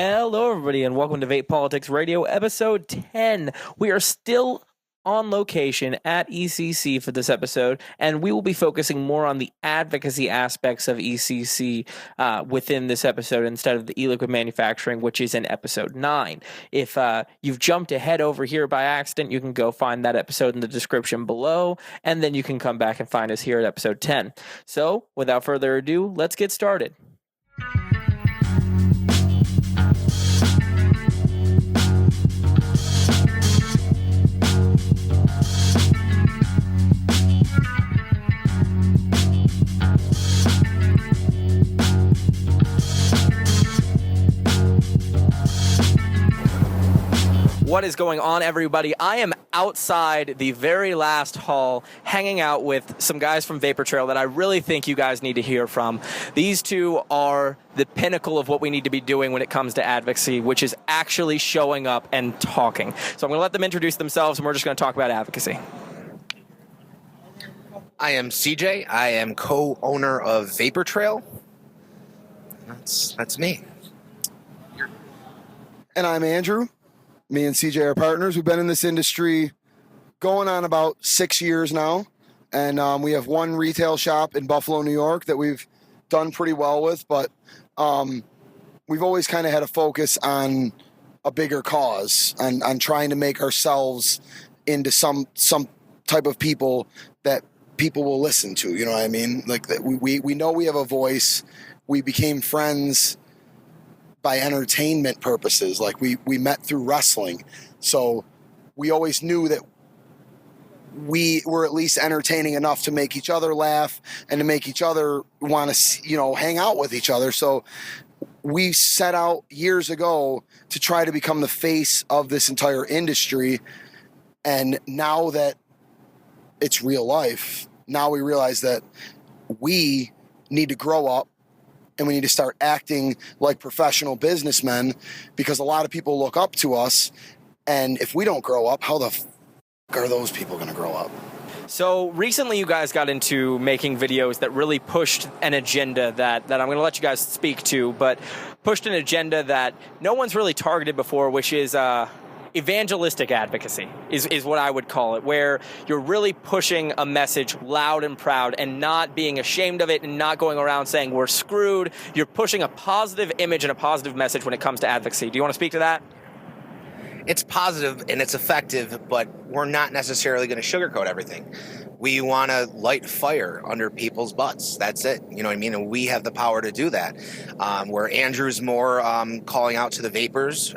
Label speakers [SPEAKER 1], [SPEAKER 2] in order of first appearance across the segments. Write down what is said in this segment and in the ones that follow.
[SPEAKER 1] Hello, everybody, and welcome to Vape Politics Radio, episode 10. We are still on location at ECC for this episode, and we will be focusing more on the advocacy aspects of ECC within this episode instead of the e-liquid manufacturing, which is in episode 9. If you've jumped ahead over here by accident, you can go find that episode in the description below, and then you can come back and find us here at episode 10. So, without further ado, let's get started. What is going on, everybody? I am outside the very last hall hanging out with some guys from Vapor Trail that I really think you guys need to hear from. These two are the pinnacle of what we need to be doing when it comes to advocacy, which is actually showing up and talking. So I'm going to let them introduce themselves, and we're just going to talk about advocacy.
[SPEAKER 2] I am CJ. I am co-owner of Vapor Trail. That's me.
[SPEAKER 3] And I'm Andrew. Me and CJ are partners. We've been in this industry going on about 6 years now. And we have one retail shop in Buffalo, New York that we've done pretty well with. But we've always kind of had a focus on a bigger cause, on trying to make ourselves into some type of people that people will listen to. You know what I mean? Like that we know we have a voice. We became friends by entertainment purposes. Like we met through wrestling. So we always knew that we were at least entertaining enough to make each other laugh and to make each other want to, hang out with each other. So we set out years ago to try to become the face of this entire industry. And now that it's real life, now we realize that we need to grow up and we need to start acting like professional businessmen, because a lot of people look up to us. And if we don't grow up, how the f*** are those people going to grow up?
[SPEAKER 1] So recently you guys got into making videos that really pushed an agenda that I'm going to let you guys speak to, but pushed an agenda that no one's really targeted before, which is evangelistic advocacy is what I would call it, where you're really pushing a message loud and proud and not being ashamed of it and not going around saying we're screwed. You're pushing a positive image and a positive message when it comes to advocacy. Do you want to speak to that?
[SPEAKER 2] It's positive and it's effective, but we're not necessarily going to sugarcoat everything. We want to light fire under people's butts. That's it. You know what I mean? And we have the power to do that. Where Andrew's more calling out to the vendors,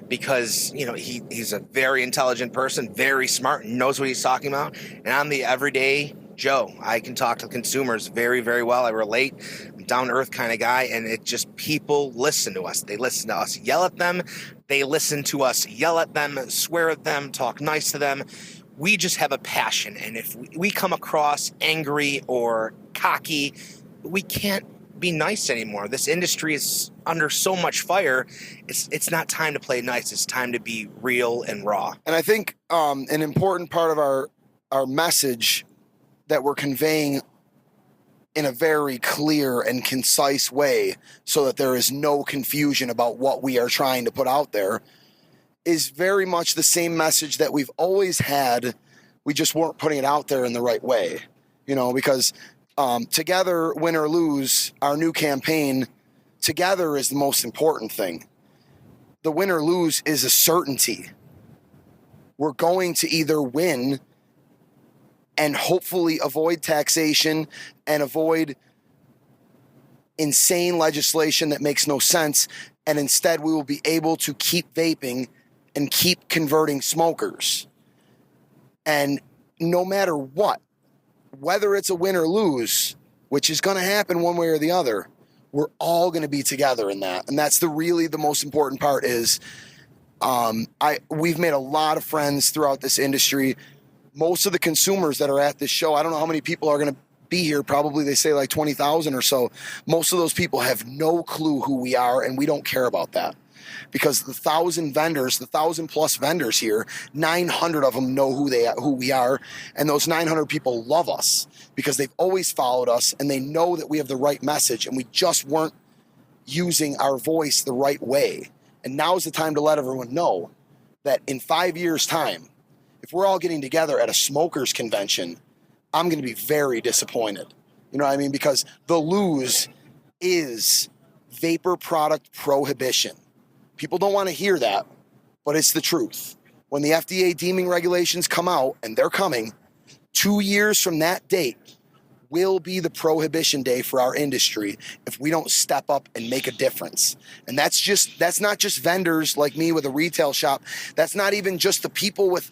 [SPEAKER 2] because, he's a very intelligent person, very smart, and knows what he's talking about. And I'm the everyday Joe. I can talk to consumers very, very well. I relate. I'm a down-to-earth kind of guy, and it just, people listen to us. They listen to us yell at them. They listen to us yell at them, swear at them, talk nice to them. We just have a passion, and if we come across angry or cocky, we can't be nice anymore. This industry is under so much fire. It's not time to play nice. It's time to be real and raw.
[SPEAKER 3] And I think an important part of our message that we're conveying in a very clear and concise way, so that there is no confusion about what we are trying to put out there, is very much the same message that we've always had. We just weren't putting it out there in the right way, because together, win or lose, our new campaign, together is the most important thing. The win or lose is a certainty. We're going to either win and hopefully avoid taxation and avoid insane legislation that makes no sense, and instead we will be able to keep vaping and keep converting smokers. And no matter what, whether it's a win or lose, which is going to happen one way or the other, we're all going to be together in that. And that's really the most important part is we've made a lot of friends throughout this industry. Most of the consumers that are at this show, I don't know how many people are going to be here. Probably they say like 20,000 or so. Most of those people have no clue who we are, and we don't care about that. Because the 1,000+ vendors here, 900 of them know who we are, and those 900 people love us because they've always followed us and they know that we have the right message, and we just weren't using our voice the right way. And now's the time to let everyone know that in 5 years' time, if we're all getting together at a smokers convention, I'm going to be very disappointed. You know what I mean? Because the lose is vapor product prohibition. People don't want to hear that, but it's the truth. When the FDA deeming regulations come out, and they're coming, 2 years from that date will be the prohibition day for our industry if we don't step up and make a difference. And that's not just vendors like me with a retail shop. That's not even just the people with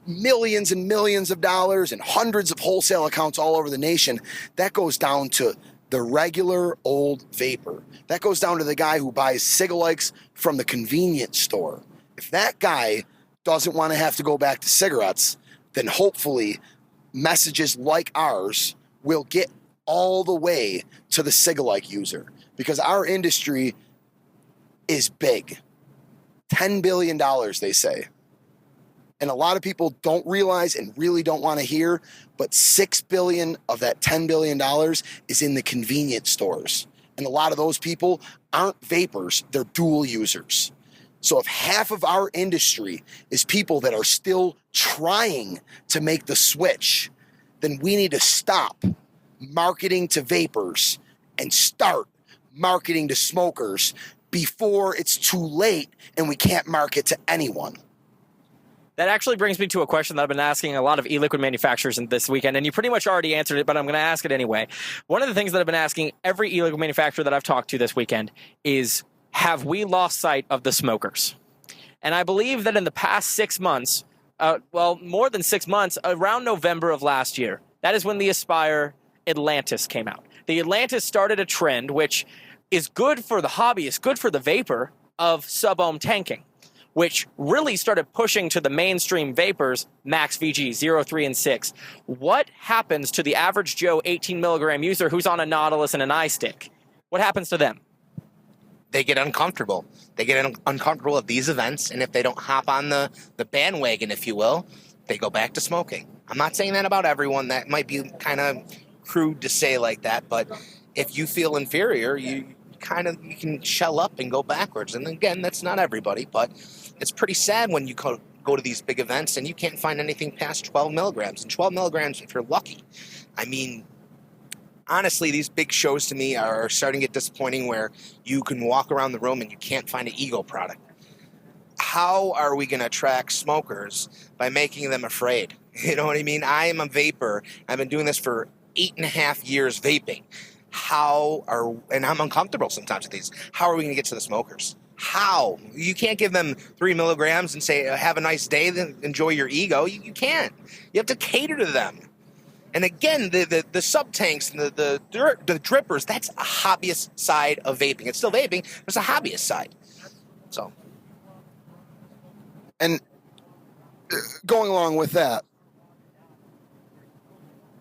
[SPEAKER 3] millions and millions of dollars and hundreds of wholesale accounts all over the nation. That goes down to the regular old vapor. That goes down to the guy who buys cigalikes from the convenience store. If that guy doesn't want to have to go back to cigarettes, then hopefully messages like ours will get all the way to the cigalike user, because our industry is big. $10 billion, they say. And a lot of people don't realize and really don't want to hear, but $6 billion of that $10 billion is in the convenience stores. And a lot of those people aren't vapors, they're dual users. So if half of our industry is people that are still trying to make the switch, then we need to stop marketing to vapors and start marketing to smokers before it's too late and we can't market to anyone.
[SPEAKER 1] That actually brings me to a question that I've been asking a lot of e-liquid manufacturers in this weekend, and you pretty much already answered it, but I'm going to ask it anyway. One of the things that I've been asking every e-liquid manufacturer that I've talked to this weekend is, have we lost sight of the smokers? And I believe that in the past 6 months, more than 6 months, around November of last year, that is when the Aspire Atlantis came out. The Atlantis started a trend which is good for the hobbyist, good for the vapor, of sub-ohm tanking, which really started pushing to the mainstream vapors, max VG, 0, 3, and 6. What happens to the average Joe 18 milligram user who's on a Nautilus and an iStick? What happens to them?
[SPEAKER 2] They get uncomfortable. They get uncomfortable at these events, and if they don't hop on the bandwagon, if you will, they go back to smoking. I'm not saying that about everyone. That might be kind of crude to say like that, but if you feel inferior, you can shell up and go backwards. And again, that's not everybody, but it's pretty sad when you go to these big events and you can't find anything past 12 milligrams. And 12 milligrams, if you're lucky. I mean, honestly, these big shows to me are starting to get disappointing, where you can walk around the room and you can't find an Ego product. How are we going to attract smokers by making them afraid? You know what I mean? I am a vapor. I've been doing this for 8.5 years vaping. And I'm uncomfortable sometimes with these. How are we going to get to the smokers? How? You can't give them 3 milligrams and say, have a nice day, then enjoy your Ego. You can't. You have to cater to them. And again, the sub-tanks and the drippers, that's a hobbyist side of vaping. It's still vaping, but it's a hobbyist side. So.
[SPEAKER 3] And going along with that,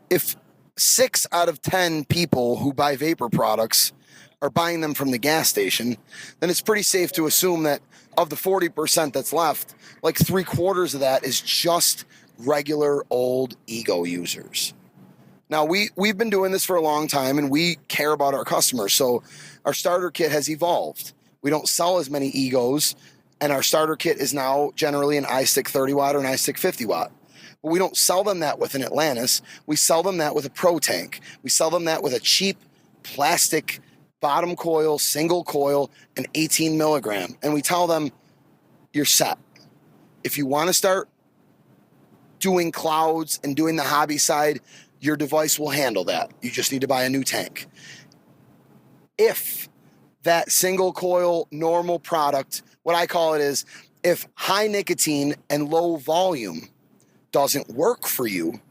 [SPEAKER 3] if 6 out of 10 people who buy vapor products are buying them from the gas station, then it's pretty safe to assume that of the 40% that's left, like 3/4 of that is just regular old Ego users. Now, we've been doing this for a long time, and we care about our customers. So our starter kit has evolved. We don't sell as many Egos, and our starter kit is now generally an iStick 30 watt or an iStick 50 watt. But we don't sell them that with an Atlantis. We sell them that with a Pro Tank. We sell them that with a cheap plastic bottom coil, single coil, and 18 milligram. And we tell them, you're set. If you want to start doing clouds and doing the hobby side, your device will handle that. You just need to buy a new tank. If that single coil normal product, what I call it is, if high nicotine and low volume doesn't work for you,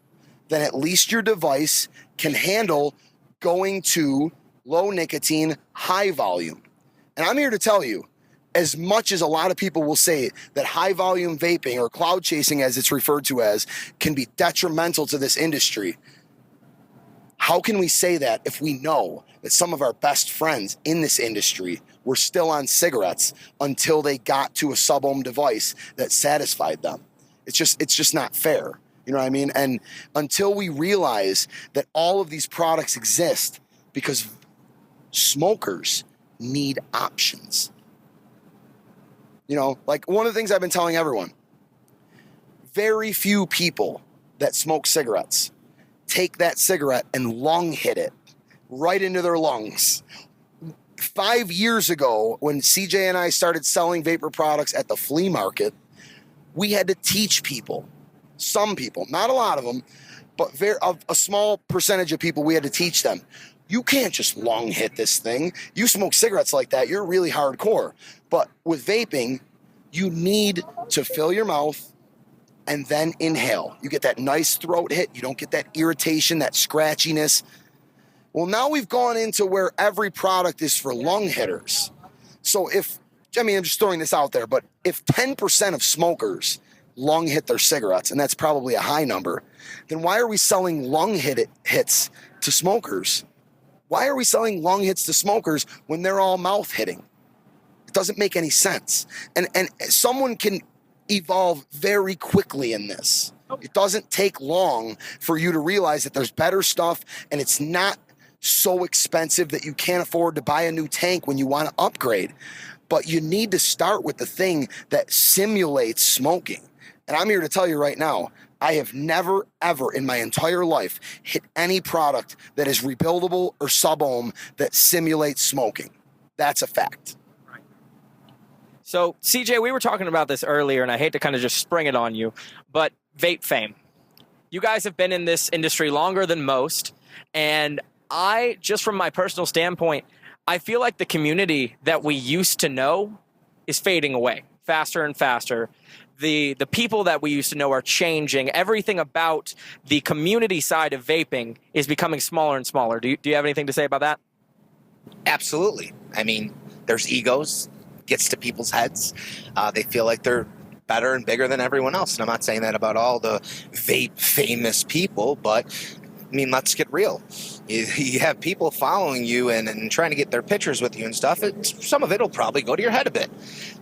[SPEAKER 3] then at least your device can handle going to low nicotine, high volume. And I'm here to tell you, as much as a lot of people will say that high volume vaping, or cloud chasing as it's referred to as, can be detrimental to this industry, how can we say that if we know that some of our best friends in this industry were still on cigarettes until they got to a sub-ohm device that satisfied them? It's just not fair. You know what I mean? And until we realize that all of these products exist because smokers need options. You know, like one of the things I've been telling everyone, very few people that smoke cigarettes take that cigarette and lung hit it right into their lungs. 5 years ago, when CJ and I started selling vapor products at the flea market, we had to teach people, some people, not a lot of them, but a small percentage of people, we had to teach them. You can't just lung hit this thing. You smoke cigarettes like that, you're really hardcore. But with vaping, you need to fill your mouth and then inhale. You get that nice throat hit. You don't get that irritation, that scratchiness. Well, now we've gone into where every product is for lung hitters. So I'm just throwing this out there, but if 10% of smokers lung hit their cigarettes, and that's probably a high number, then why are we selling lung hits to smokers? Why are we selling lung hits to smokers when they're all mouth hitting? It doesn't make any sense. And someone can evolve very quickly in this. It doesn't take long for you to realize that there's better stuff, and it's not so expensive that you can't afford to buy a new tank when you want to upgrade. But you need to start with the thing that simulates smoking. And I'm here to tell you right now, I have never, ever in my entire life hit any product that is rebuildable or sub-ohm that simulates smoking. That's a fact.
[SPEAKER 1] So, CJ, we were talking about this earlier, and I hate to kind of just spring it on you, but vape fame. You guys have been in this industry longer than most, and I, just from my personal standpoint, I feel like the community that we used to know is fading away faster and faster. The people that we used to know are changing. Everything about the community side of vaping is becoming smaller and smaller. Do you have anything to say about that?
[SPEAKER 2] Absolutely. I mean, there's egos, gets to people's heads. They feel like they're better and bigger than everyone else. And I'm not saying that about all the vape famous people, but I mean, let's get real. You have people following you and trying to get their pictures with you and stuff. Some of it will probably go to your head a bit.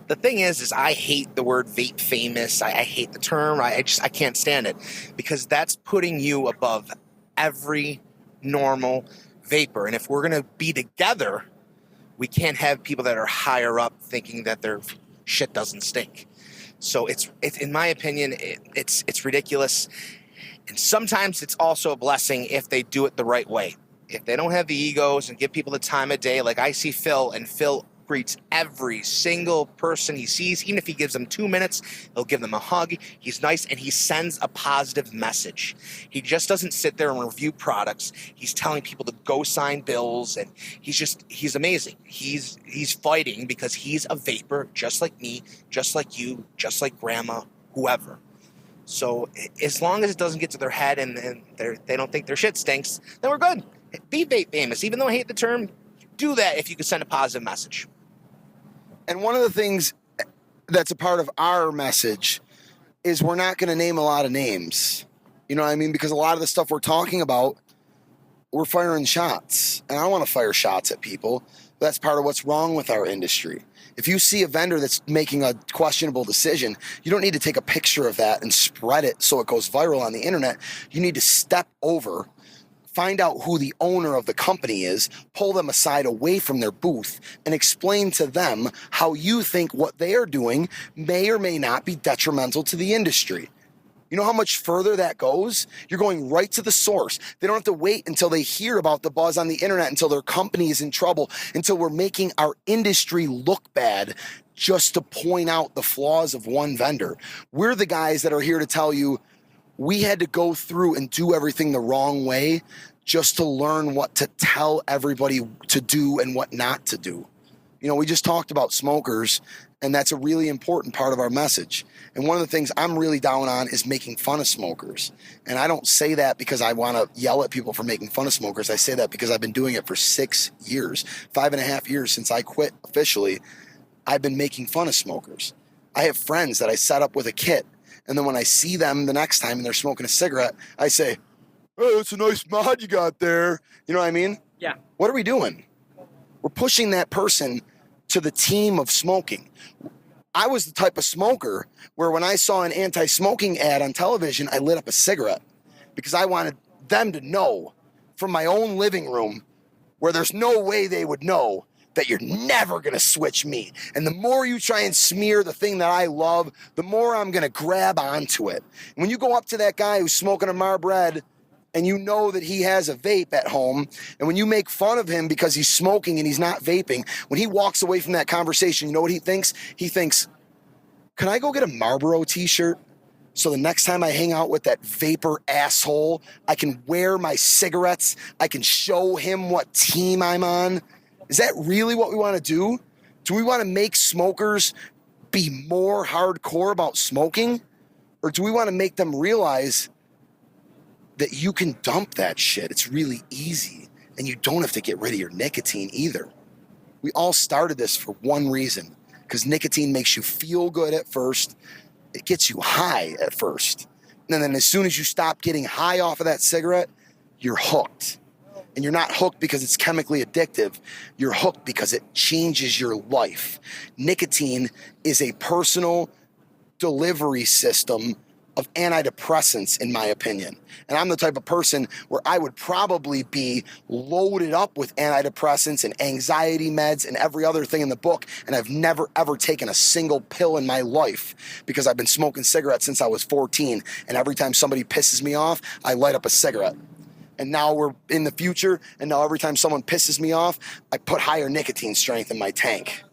[SPEAKER 2] The thing is I hate the word vape famous. I hate the term. I can't stand it because that's putting you above every normal vapor. And if we're going to be together, we can't have people that are higher up thinking that their shit doesn't stink. So it's in my opinion, it's ridiculous. And sometimes it's also a blessing if they do it the right way. If they don't have the egos and give people the time of day, like I see Phil, and Phil greets every single person he sees. Even if he gives them 2 minutes, he'll give them a hug. He's nice, and he sends a positive message. He just doesn't sit there and review products. He's telling people to go sign bills, and he's amazing. He's fighting because he's a vapor, just like me, just like you, just like grandma, whoever. So as long as it doesn't get to their head and they don't think their shit stinks, then we're good. Be vape famous. Even though I hate the term, do that if you can send a positive message.
[SPEAKER 3] And one of the things that's a part of our message is we're not going to name a lot of names. You know what I mean? Because a lot of the stuff we're talking about, we're firing shots. And I don't want to fire shots at people. That's part of what's wrong with our industry. If you see a vendor that's making a questionable decision, you don't need to take a picture of that and spread it so it goes viral on the internet. You need to step over, find out who the owner of the company is, pull them aside away from their booth, and explain to them how you think what they are doing may or may not be detrimental to the industry. You know how much further that goes? You're going right to the source. They don't have to wait until they hear about the buzz on the internet, until their company is in trouble, until we're making our industry look bad just to point out the flaws of one vendor. We're the guys that are here to tell you we had to go through and do everything the wrong way just to learn what to tell everybody to do and what not to do. You know, we just talked about smokers, and that's a really important part of our message. And one of the things I'm really down on is making fun of smokers. And I don't say that because I want to yell at people for making fun of smokers. I say that because I've been doing it for 6 years, 5.5 years since I quit officially. I've been making fun of smokers. I have friends that I set up with a kit. And then when I see them the next time and they're smoking a cigarette, I say, "Oh, that's a nice mod you got there." You know what I mean?
[SPEAKER 1] Yeah.
[SPEAKER 3] What are we doing? We're pushing that person to the team of smoking. I was the type of smoker where when I saw an anti-smoking ad on television, I lit up a cigarette because I wanted them to know from my own living room where there's no way they would know that you're never going to switch me. And the more you try and smear the thing that I love, the more I'm going to grab onto it. When you go up to that guy who's smoking a Marlboro and you know that he has a vape at home, and when you make fun of him because he's smoking and he's not vaping, when he walks away from that conversation, you know what he thinks? He thinks, can I go get a Marlboro t-shirt? So the next time I hang out with that vapor asshole, I can wear my cigarettes. I can show him what team I'm on. Is that really what we want to do? Do we want to make smokers be more hardcore about smoking? Or do we want to make them realize that you can dump that shit? It's really easy. And you don't have to get rid of your nicotine either. We all started this for one reason, because nicotine makes you feel good at first. It gets you high at first. And then as soon as you stop getting high off of that cigarette, you're hooked. And you're not hooked because it's chemically addictive. You're hooked because it changes your life. Nicotine is a personal delivery system of antidepressants, in my opinion. And I'm the type of person where I would probably be loaded up with antidepressants and anxiety meds and every other thing in the book, and I've never, ever taken a single pill in my life because I've been smoking cigarettes since I was 14, and every time somebody pisses me off, I light up a cigarette. And now we're in the future, and now every time someone pisses me off, I put higher nicotine strength in my tank.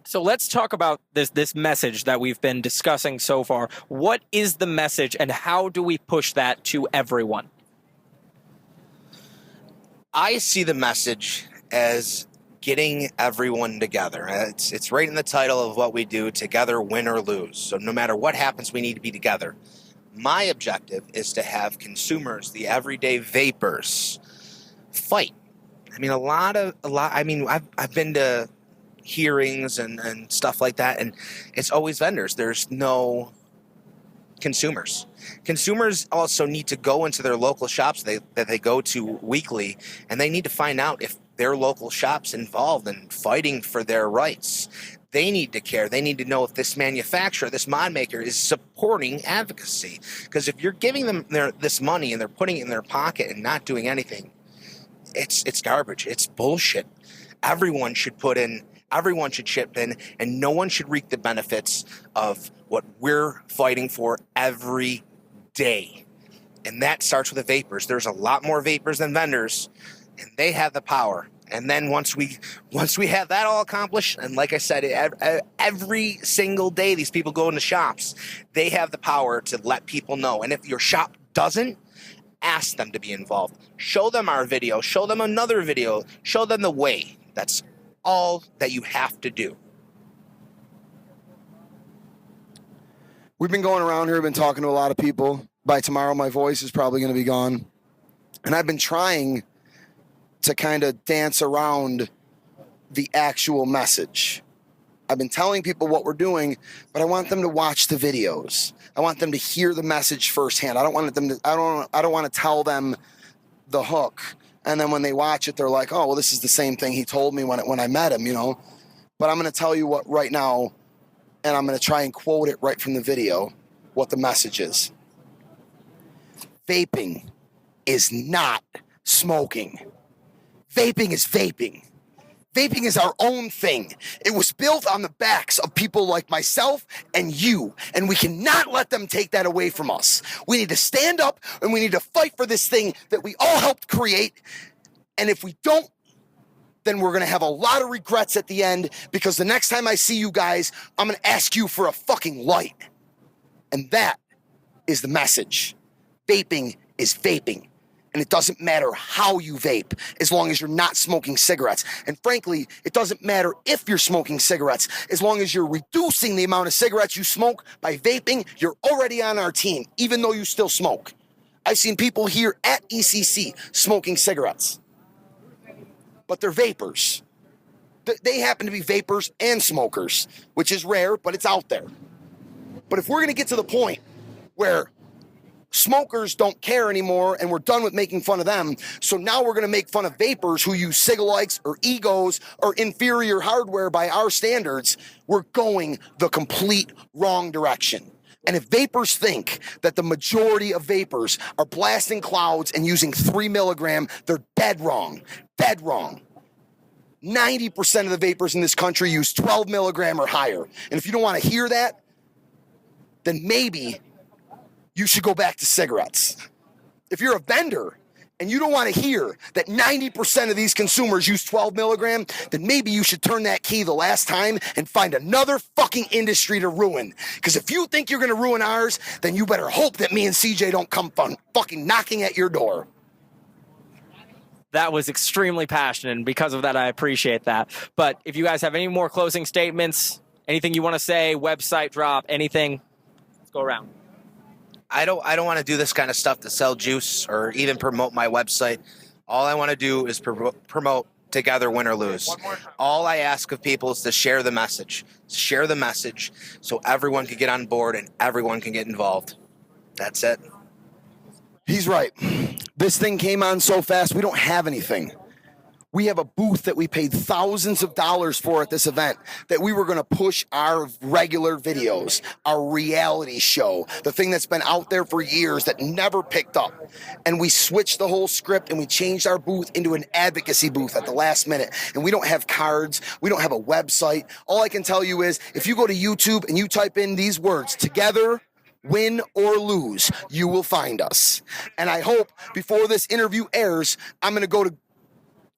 [SPEAKER 1] So let's talk about this message that we've been discussing so far. What is the message, and how do we push that to everyone?
[SPEAKER 2] I see the message as getting everyone together. It's right in the title of what we do, together, win or lose. So no matter what happens, we need to be together. My objective is to have consumers, the everyday vapors, fight. I mean, I've been to hearings and stuff like that, and it's always vendors. There's no consumers. Consumers also need to go into their local shops that they go to weekly, and they need to find out if their local shop's involved in fighting for their rights. They need to care. They need to know if this manufacturer, this mod maker, is supporting advocacy. Because if you're giving them this money and they're putting it in their pocket and not doing anything, it's garbage. It's bullshit. Everyone should chip in, and no one should reap the benefits of what we're fighting for every day. And that starts with the vapors. There's a lot more vapors than vendors, and they have the power. And then once we have that all accomplished, and like I said, every single day these people go into shops, they have the power to let people know. And if your shop doesn't, ask them to be involved. Show them our video. Show them another video. Show them the way. That's all that you have to do.
[SPEAKER 3] We've been going around here, been talking to a lot of people. By tomorrow, my voice is probably going to be gone. And I've been trying to kind of dance around the actual message. I've been telling people what we're doing, but I want them to watch the videos. I want them to hear the message firsthand. I don't want to tell them the hook. And then when they watch it, they're like, oh, well, this is the same thing he told me when I met him, you know. But I'm going to tell you what right now, and I'm going to try and quote it right from the video, what the message is. Vaping is not smoking. Vaping is vaping. Vaping is our own thing. It was built on the backs of people like myself and you, and we cannot let them take that away from us. We need to stand up, and we need to fight for this thing that we all helped create. And if we don't, then we're going to have a lot of regrets at the end, because the next time I see you guys, I'm going to ask you for a fucking light. And that is the message. Vaping is vaping. And it doesn't matter how you vape, as long as you're not smoking cigarettes. And frankly, it doesn't matter if you're smoking cigarettes, as long as you're reducing the amount of cigarettes you smoke by vaping, you're already on our team, even though you still smoke. I've seen people here at ECC smoking cigarettes, but they're vapors. They happen to be vapors and smokers, which is rare, but it's out there. But if we're going to get to the point where smokers don't care anymore, and we're done with making fun of them, so now we're going to make fun of vapors who use cigalikes or egos or inferior hardware by our standards, we're going the complete wrong direction. And if vapors think that the majority of vapors are blasting clouds and using 3 milligram, they're dead wrong. Dead wrong. 90% of the vapors in this country use 12 milligram or higher. And if you don't want to hear that, then maybe you should go back to cigarettes. If you're a vendor and you don't want to hear that 90% of these consumers use 12 milligram, then maybe you should turn that key the last time and find another fucking industry to ruin. Because if you think you're going to ruin ours, then you better hope that me and CJ don't come fucking knocking at your door.
[SPEAKER 1] That was extremely passionate, and because of that, I appreciate that. But if you guys have any more closing statements, anything you want to say, website drop, anything, let's go around.
[SPEAKER 2] I don't want to do this kind of stuff to sell juice or even promote my website. All I want to do is promote together, win or lose. All I ask of people is to share the message. Share the message so everyone can get on board and everyone can get involved. That's it.
[SPEAKER 3] He's right. This thing came on so fast, we don't have anything. We have a booth that we paid thousands of dollars for at this event that we were going to push our regular videos, our reality show, the thing that's been out there for years that never picked up. And we switched the whole script and we changed our booth into an advocacy booth at the last minute. And we don't have cards. We don't have a website. All I can tell you is if you go to YouTube and you type in these words, together, win or lose, you will find us. And I hope before this interview airs, I'm going to go to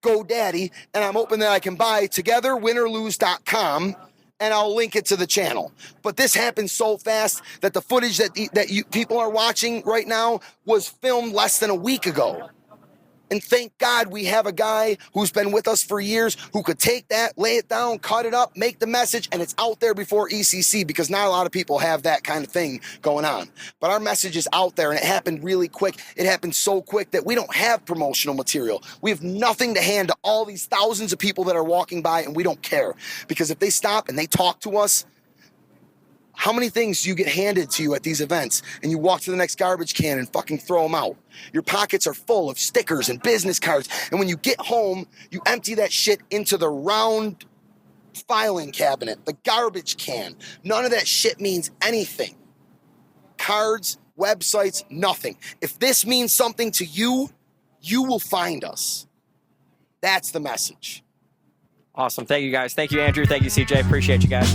[SPEAKER 3] GoDaddy, and I'm hoping that I can buy togetherwinorlose.com, and I'll link it to the channel. But this happened so fast that the footage that you people are watching right now was filmed less than a week ago. And thank God we have a guy who's been with us for years who could take that, lay it down, cut it up, make the message, and it's out there before ECC because not a lot of people have that kind of thing going on. But our message is out there, and it happened really quick. It happened so quick that we don't have promotional material. We have nothing to hand to all these thousands of people that are walking by, and we don't care. Because if they stop and they talk to us, how many things do you get handed to you at these events and you walk to the next garbage can and fucking throw them out? Your pockets are full of stickers and business cards. And when you get home, you empty that shit into the round filing cabinet, the garbage can. None of that shit means anything. Cards, websites, nothing. If this means something to you, you will find us. That's the message.
[SPEAKER 1] Awesome. Thank you, guys. Thank you, Andrew. Thank you, CJ. Appreciate you guys.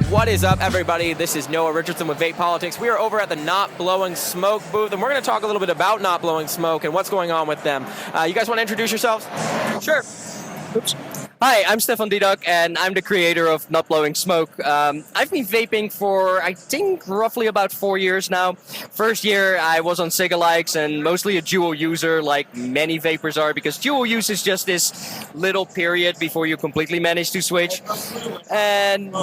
[SPEAKER 1] What is up, everybody? This is Noah Richardson with Vape Politics. We are over at the Not Blowing Smoke booth, and we're going to talk a little bit about Not Blowing Smoke and what's going on with them. You guys want to introduce yourselves?
[SPEAKER 4] Sure. Oops. Hi, I'm Stefan Didok, and I'm the creator of Not Blowing Smoke. I've been vaping for, I think, roughly about 4 years now. First year, I was on Cigalikes and mostly a dual user, like many vapors are, because dual use is just this little period before you completely manage to switch. And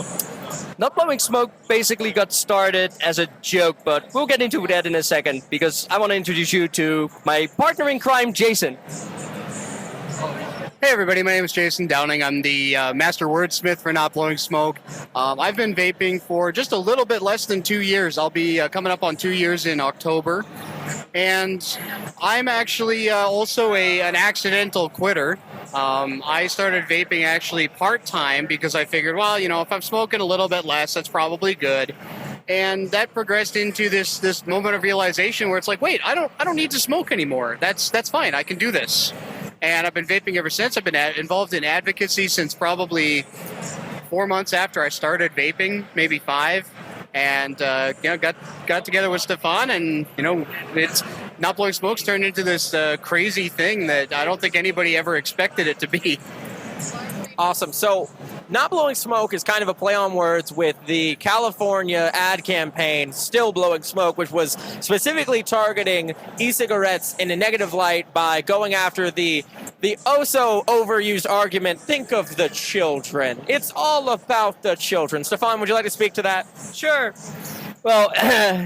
[SPEAKER 4] Not Blowing Smoke basically got started as a joke, but we'll get into that in a second, because I want to introduce you to my partner in crime, Jason.
[SPEAKER 5] Hey everybody, my name is Jason Downing. I'm the master wordsmith for Not Blowing Smoke. I've been vaping for just a little bit less than 2 years. I'll be coming up on 2 years in October. And I'm actually also an accidental quitter. I started vaping actually part-time because I figured, well, you know, if I'm smoking a little bit less, that's probably good. And that progressed into this moment of realization where it's like, wait, I don't need to smoke anymore. That's fine. I can do this. And I've been vaping ever since. I've been involved in advocacy since probably 4 months after I started vaping, maybe 5. And got together with Stefan, and it's Not Blowing Smoke's turned into this crazy thing that I don't think anybody ever expected it to be.
[SPEAKER 1] Awesome. So Not Blowing Smoke is kind of a play on words with the California ad campaign, Still Blowing Smoke, which was specifically targeting e-cigarettes in a negative light by going after the oh-so-overused argument, think of the children. It's all about the children. Stefan, would you like to speak to that?
[SPEAKER 4] Sure. Well,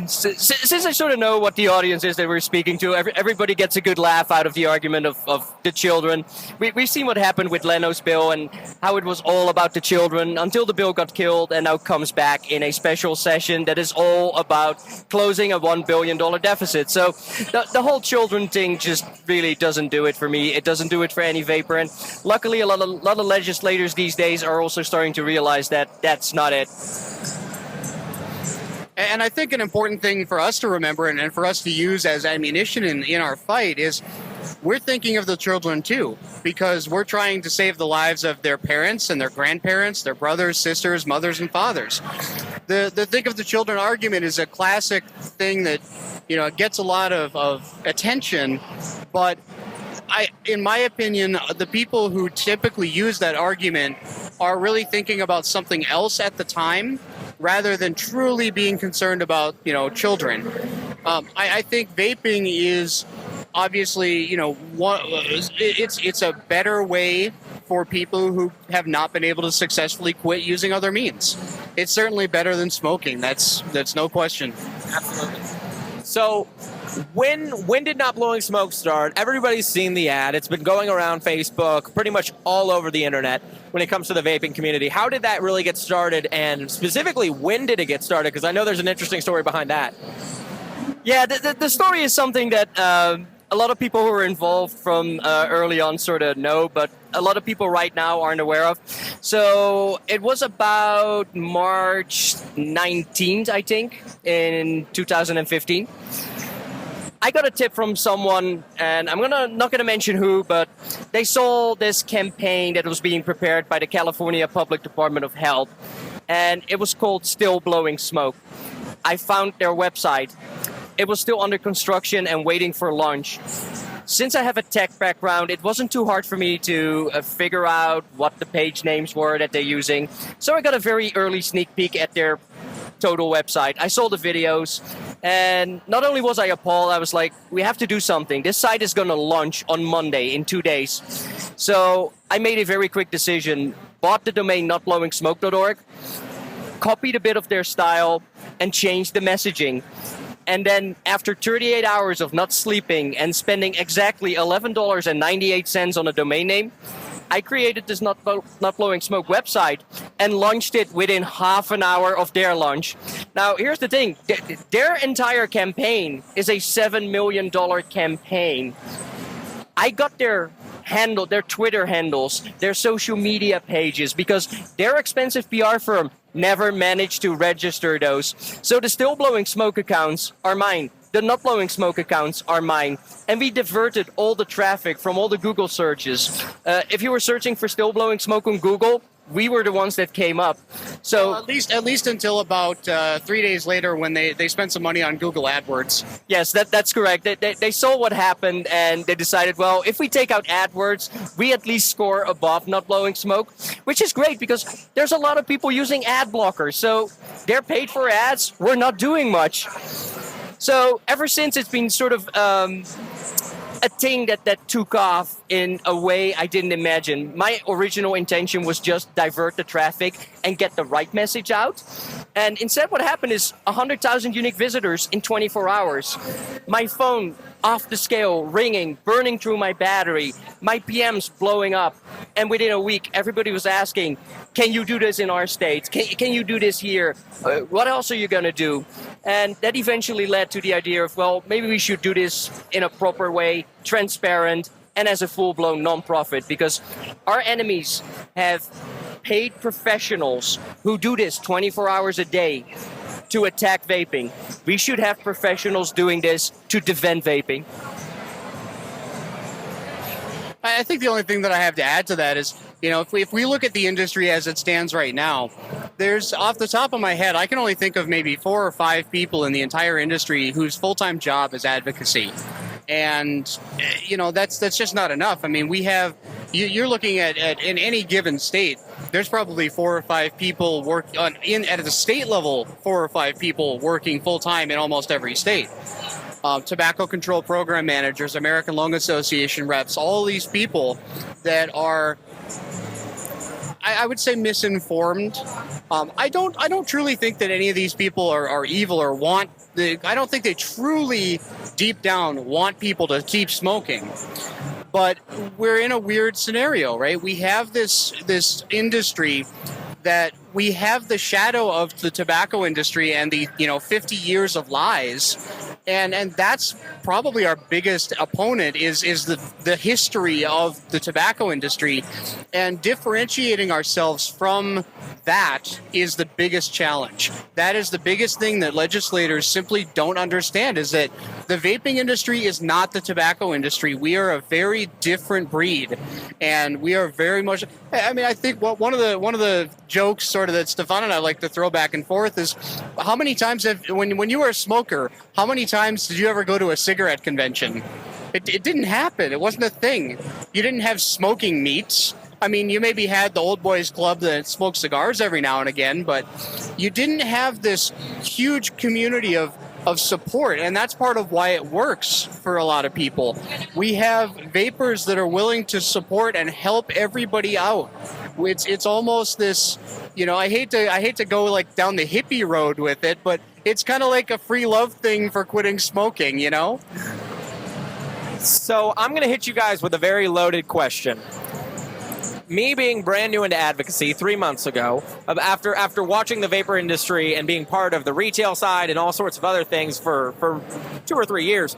[SPEAKER 4] since I sort of know what the audience is that we're speaking to, everybody gets a good laugh out of the argument of the children. We've seen what happened with Leno's bill and how it was all about the children until the bill got killed and now comes back in a special session that is all about closing a $1 billion deficit. So the whole children thing just really doesn't do it for me. It doesn't do it for any vapor. And luckily, a lot of legislators these days are also starting to realize that that's not it.
[SPEAKER 5] And I think an important thing for us to remember and for us to use as ammunition in our fight is we're thinking of the children too, because we're trying to save the lives of their parents and their grandparents, their brothers, sisters, mothers, and fathers. The think of the children argument is a classic thing that, gets a lot of attention, but in my opinion, the people who typically use that argument are really thinking about something else at the time, rather than truly being concerned about, children. I think vaping is obviously, it's a better way for people who have not been able to successfully quit using other means. It's certainly better than smoking. That's no question.
[SPEAKER 1] Absolutely. So when did Not Blowing Smoke start? Everybody's seen the ad. It's been going around Facebook, pretty much all over the internet when it comes to the vaping community. How did that really get started? And specifically, when did it get started? Because I know there's an interesting story behind that.
[SPEAKER 4] Yeah, the story is something that a lot of people who were involved from early on sort of know, but a lot of people right now aren't aware of. So it was about March 19th, I think, in 2015. I got a tip from someone, and I'm not gonna mention who, but they saw this campaign that was being prepared by the California Public Department of Health, and it was called Still Blowing Smoke. I found their website. It was still under construction and waiting for launch. Since I have a tech background, it wasn't too hard for me to figure out what the page names were that they're using. So I got a very early sneak peek at their total website. I saw the videos, and not only was I appalled, I was like, we have to do something. This site is going to launch on Monday in 2 days. So I made a very quick decision, bought the domain notblowingsmoke.org, copied a bit of their style, and changed the messaging. And then after 38 hours of not sleeping and spending exactly $11.98 on a domain name, I created this Not Blowing Smoke website and launched it within half an hour of their launch. Now, here's the thing. Their entire campaign is a $7 million campaign. I got their Twitter handles, their social media pages, because their expensive PR firm never managed to register those. So the Still Blowing Smoke accounts are mine. The Not Blowing Smoke accounts are mine. And we diverted all the traffic from all the Google searches. If you were searching for Still Blowing Smoke on Google, we were the ones that came up. So
[SPEAKER 5] at least until about 3 days later when they spent some money on Google AdWords.
[SPEAKER 4] Yes, that's correct. They saw what happened and they decided, well, if we take out AdWords, we at least score above Not Blowing Smoke, which is great because there's a lot of people using ad blockers. So they're paid for ads. We're not doing much. So ever since, it's been sort of a thing that took off in a way I didn't imagine. My original intention was just divert the traffic and get the right message out. And instead what happened is 100,000 unique visitors in 24 hours. My phone off the scale, ringing, burning through my battery, my PMs blowing up. And within a week, everybody was asking, can you do this in our state? Can you do this here? What else are you going to do? And that eventually led to the idea of, well, maybe we should do this in a proper way, transparent, and as a full-blown non-profit, because our enemies have paid professionals who do this 24 hours a day to attack vaping. We should have professionals doing this to defend vaping.
[SPEAKER 5] I think the only thing that I have to add to that is, if we look at the industry as it stands right now, there's, off the top of my head, I can only think of maybe 4 or 5 people in the entire industry whose full-time job is advocacy. And, that's just not enough. I mean, we have, you're looking at in any given state, there's probably 4 or 5 people at the state level, 4 or 5 people working full-time in almost every state. Tobacco control program managers, American Lung Association reps, all these people that are, I would say misinformed. I don't truly think that any of these people are evil or I don't think they truly deep down want people to keep smoking. But we're in a weird scenario, right? We have this industry that we have the shadow of the tobacco industry and the 50 years of lies, and that's probably our biggest opponent is the history of the tobacco industry, and differentiating ourselves from that is the biggest challenge. That is the biggest thing that legislators simply don't understand, is that the vaping industry is not the tobacco industry. We are a very different breed, and we are very much. I mean, I think one of the jokes sort of that Stefan and I like to throw back and forth is, how many times when you were a smoker, how many times did you ever go to a cigarette convention? It didn't happen. It wasn't a thing. You didn't have smoking meets. I mean, you maybe had the old boys club that smoked cigars every now and again, but you didn't have this huge community of support, and that's part of why it works for a lot of people. We have vapors that are willing to support and help everybody out. It's almost this, I hate to go like down the hippie road with it, but it's kind of like a free love thing for quitting smoking,
[SPEAKER 1] So I'm going to hit you guys with a very loaded question. Me being brand new into advocacy 3 months ago, after watching the vapor industry and being part of the retail side and all sorts of other things for 2 or 3 years,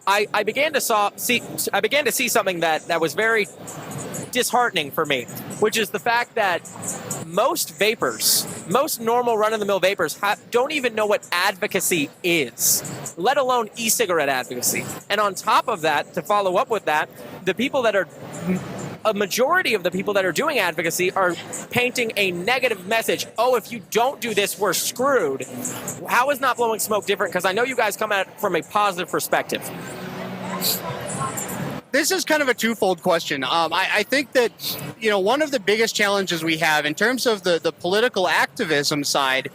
[SPEAKER 1] I began to see something that was very disheartening for me, which is the fact that most normal run-of-the-mill vapors don't even know what advocacy is, let alone e-cigarette advocacy. And on top of that, to follow up with that, a majority of the people that are doing advocacy are painting a negative message. Oh, if you don't do this, we're screwed. How is Not Blowing Smoke different? Because I know you guys come at it from a positive perspective.
[SPEAKER 5] This is kind of a twofold question. I think that, one of the biggest challenges we have in terms of the political activism side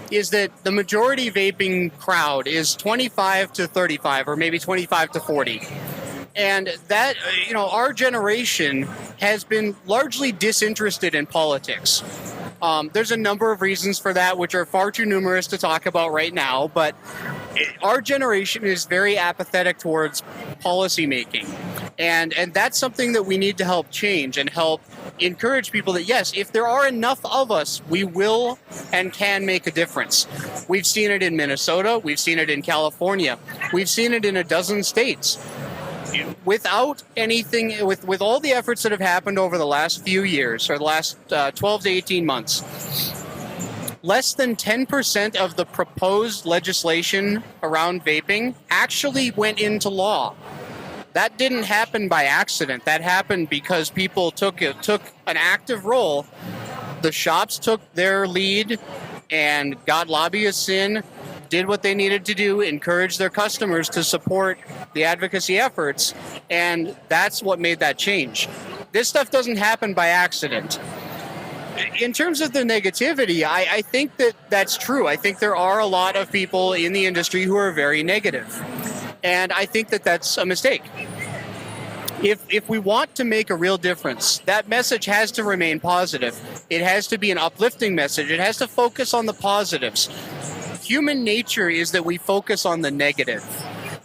[SPEAKER 5] is that the majority vaping crowd is 25 to 35 or maybe 25 to 40. And that, our generation has been largely disinterested in politics. There's a number of reasons for that, which are far too numerous to talk about right now, but our generation is very apathetic towards policy making. And that's something that we need to help change and help encourage people that, yes, if there are enough of us, we will and can make a difference. We've seen it in Minnesota. We've seen it in California. We've seen it in a dozen states. Without anything, with all the efforts that have happened over the last few years, or the last 12 to 18 months, less than 10% of the proposed legislation around vaping actually went into law. That didn't happen by accident. That happened because people took an active role. The shops took their lead and got lobbyists in, did what they needed to do, encouraged their customers to support the advocacy efforts, and that's what made that change. This stuff doesn't happen by accident. In terms of the negativity, I think that's true. I think there are a lot of people in the industry who are very negative, and I think that's a mistake. If we want to make a real difference, that message has to remain positive. It has to be an uplifting message. It has to focus on the positives. Human nature is that we focus on the negative.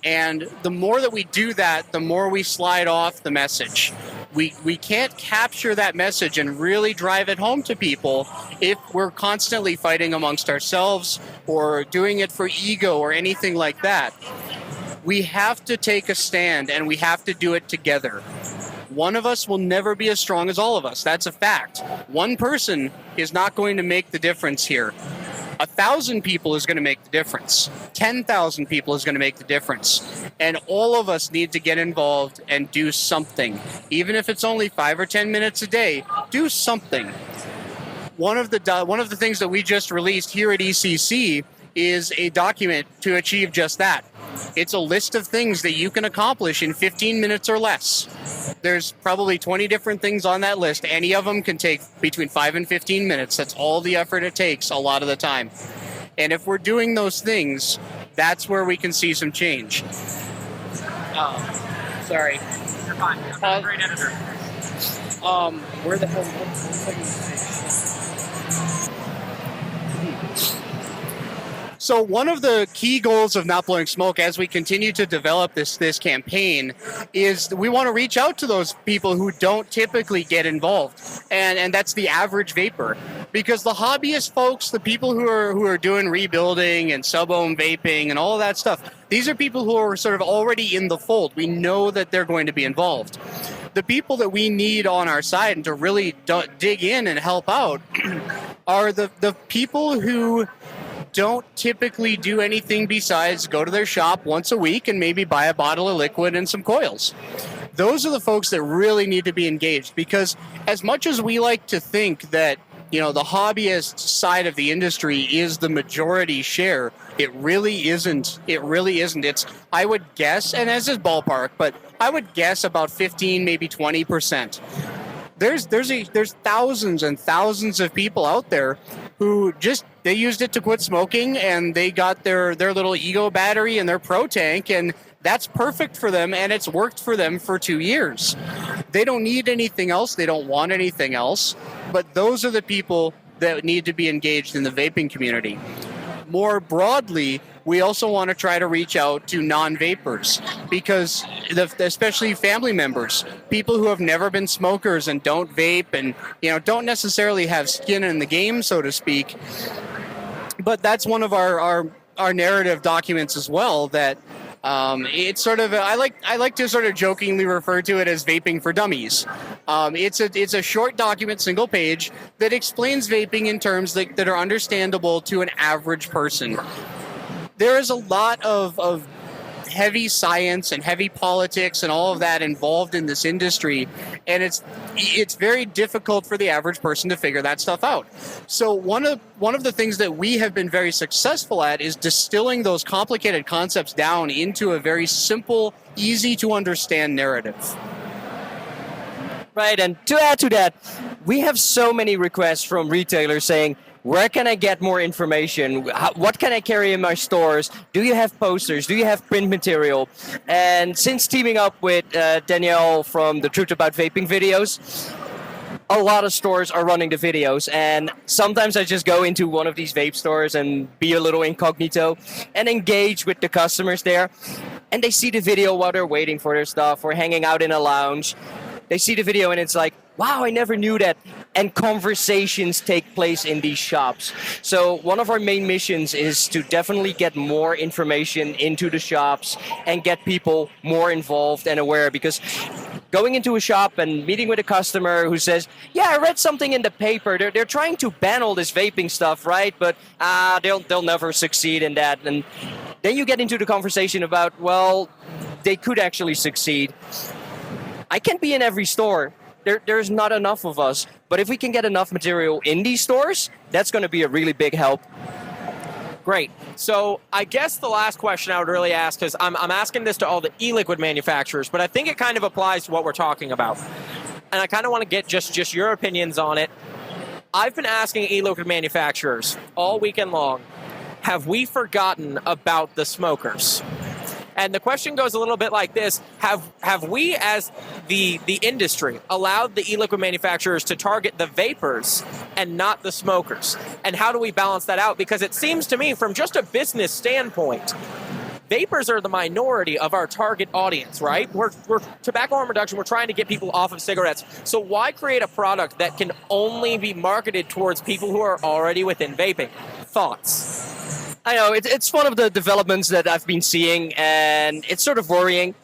[SPEAKER 5] And the more that we do that, the more we slide off the message. We can't capture that message and really drive it home to people if we're constantly fighting amongst ourselves or doing it for ego or anything like that. We have to take a stand, and we have to do it together. One of us will never be as strong as all of us. That's a fact. One person is not going to make the difference here. 1,000 people is going to make the difference. 10,000 people is going to make the difference. And all of us need to get involved and do something. Even if it's only 5 or 10 minutes a day, do something. One of the things that we just released here at ECC is a document to achieve just that. It's a list of things that you can accomplish in 15 minutes or less. There's probably 20 different things on that list. Any of them can take between 5 and 15 minutes. That's all the effort it takes a lot of the time. And if we're doing those things, that's where we can see some change.
[SPEAKER 1] Sorry. You're fine. I'm a great editor.
[SPEAKER 5] Where the hell? So one of the key goals of Not Blowing Smoke as we continue to develop this campaign is we want to reach out to those people who don't typically get involved, and that's the average vapor. Because the hobbyist folks, the people who are doing rebuilding and sub-ohm vaping and all of that stuff, these are people who are sort of already in the fold. We know that they're going to be involved. The people that we need on our side and to really dig in and help out are the people who don't typically do anything besides go to their shop once a week and maybe buy a bottle of liquid and some coils. Those are the folks that really need to be engaged, because as much as we like to think that, you know, the hobbyist side of the industry is the majority share, it really isn't. It really isn't. It's, I would guess, and as is ballpark, but I would guess about 15, maybe 20%. There's thousands and thousands of people out there who just, they used it to quit smoking, and they got their little ego battery and their pro tank, and that's perfect for them, and it's worked for them for 2 years. They don't need anything else. They don't want anything else. But those are the people that need to be engaged in the vaping community. More broadly, we also want to try to reach out to non-vapers, because especially family members, people who have never been smokers and don't vape and, you know, don't necessarily have skin in the game, so to speak. But that's one of our narrative documents as well, that it's sort of, I like to sort of jokingly refer to it as vaping for dummies. It's a short document, single page, that explains vaping in terms that are understandable to an average person. There is a lot of heavy science and heavy politics and all of that involved in this industry, and it's very difficult for the average person to figure that stuff out. So one of the things that we have been very successful at is distilling those complicated concepts down into a very simple, easy to understand narrative.
[SPEAKER 4] Right, and to add to that, we have so many requests from retailers saying, where can I get more information? What can I carry in my stores? Do you have posters? Do you have print material? And since teaming up with Danielle from the Truth About Vaping videos, a lot of stores are running the videos, and sometimes I just go into one of these vape stores and be a little incognito and engage with the customers there. And they see the video while they're waiting for their stuff or hanging out in a lounge. They see the video and it's like, wow, I never knew that. And conversations take place in these shops. So one of our main missions is to definitely get more information into the shops and get people more involved and aware, because going into a shop and meeting with a customer who says, yeah, I read something in the paper. They're trying to ban all this vaping stuff, right? But they'll never succeed in that. And then you get into the conversation about, well, they could actually succeed. I can't be in every store. There's not enough of us. But if we can get enough material in these stores, that's going to be a really big help.
[SPEAKER 1] Great. So I guess the last question I would really ask is, I'm asking this to all the e-liquid manufacturers, but I think it kind of applies to what we're talking about. And I kind of want to get just your opinions on it. I've been asking e-liquid manufacturers all weekend long, have we forgotten about the smokers? And the question goes a little bit like this. Have we, as the industry, allowed the e-liquid manufacturers to target the vapors and not the smokers? And how do we balance that out? Because it seems to me, from just a business standpoint, vapors are the minority of our target audience, right? We're tobacco harm reduction. We're trying to get people off of cigarettes. So why create a product that can only be marketed towards people who are already within vaping? Thoughts?
[SPEAKER 4] I know, it's one of the developments that I've been seeing, and it's sort of worrying.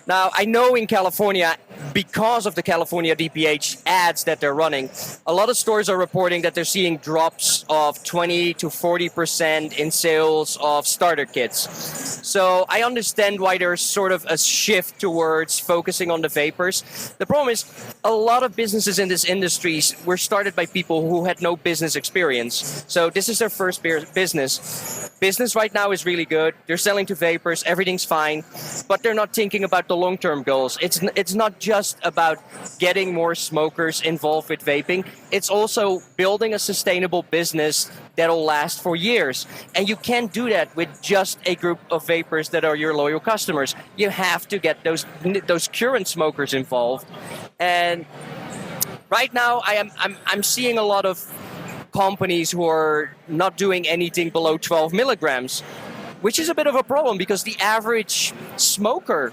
[SPEAKER 4] Now, I know in California, because of the California DPH ads that they're running, a lot of stores are reporting that they're seeing drops of 20 to 40% in sales of starter kits. So I understand why there's sort of a shift towards focusing on the vapors. The problem is, a lot of businesses in this industry were started by people who had no business experience. So this is their first business. Business right now is really good. They're selling to vapors. Everything's fine. But they're not thinking about the long-term goals. It's not just about getting more smokers involved with vaping. It's also building a sustainable business that'll last for years. And you can't do that with just a group of vapors that are your loyal customers. You have to get those current smokers involved. And right now I'm seeing a lot of companies who are not doing anything below 12 milligrams, which is a bit of a problem because the average smoker,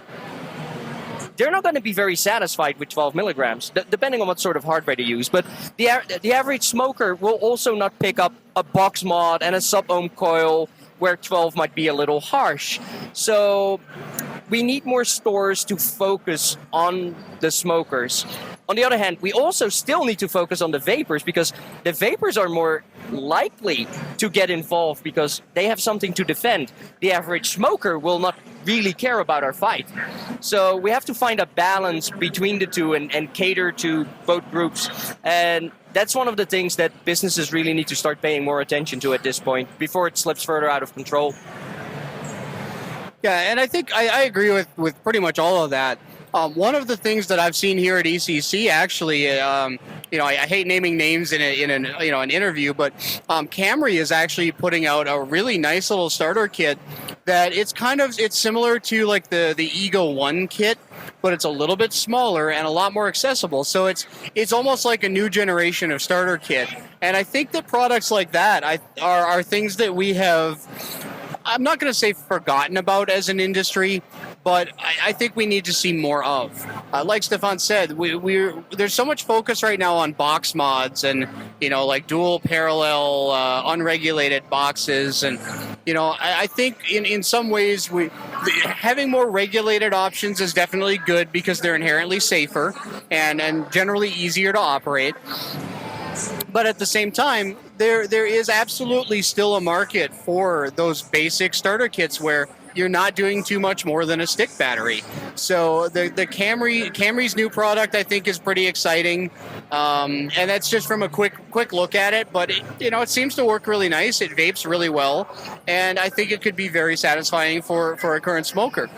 [SPEAKER 4] they're not going to be very satisfied with 12 milligrams, depending on what sort of hardware they use. But the average smoker will also not pick up a box mod and a sub-ohm coil where 12 might be a little harsh. So we need more stores to focus on the smokers. On the other hand, we also still need to focus on the vapors because the vapors are more likely to get involved because they have something to defend. The average smoker will not really care about our fight. So we have to find a balance between the two and cater to both groups. And that's one of the things that businesses really need to start paying more attention to at this point before it slips further out of control.
[SPEAKER 5] Yeah, and I think I agree with pretty much all of that. One of the things that I've seen here at ECC, actually, I hate naming names in an interview, but Camry is actually putting out a really nice little starter kit that it's similar to like the Ego 1 kit, but it's a little bit smaller and a lot more accessible. So it's almost like a new generation of starter kit. And I think that products like that are things that we have, I'm not going to say forgotten about as an industry, but I think we need to see more of. Like Stefan said, there's so much focus right now on box mods and, like dual parallel unregulated boxes. And, I think in some ways having more regulated options is definitely good because they're inherently safer and generally easier to operate. But at the same time, there is absolutely still a market for those basic starter kits where you're not doing too much more than a stick battery. So the Camry's new product, I think, is pretty exciting. And that's just from a quick look at it. But it seems to work really nice. It vapes really well, and I think it could be very satisfying for a current smoker.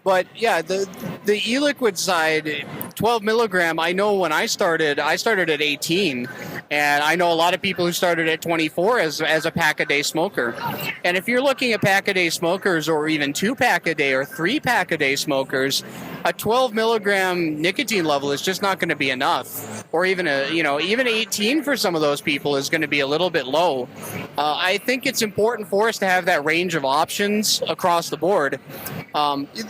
[SPEAKER 5] But yeah, the e-liquid side, 12 milligram. I know when I started at 18, and I know a lot of people who started at 24 as a pack-a-day smoker. And if you're looking at pack-a-day smokers, or even 2-pack-a-day or 3-pack-a-day smokers, a 12 milligram nicotine level is just not going to be enough. Or even even 18 for some of those people is going to be a little bit low. I think it's important for us to have that range of options across the board.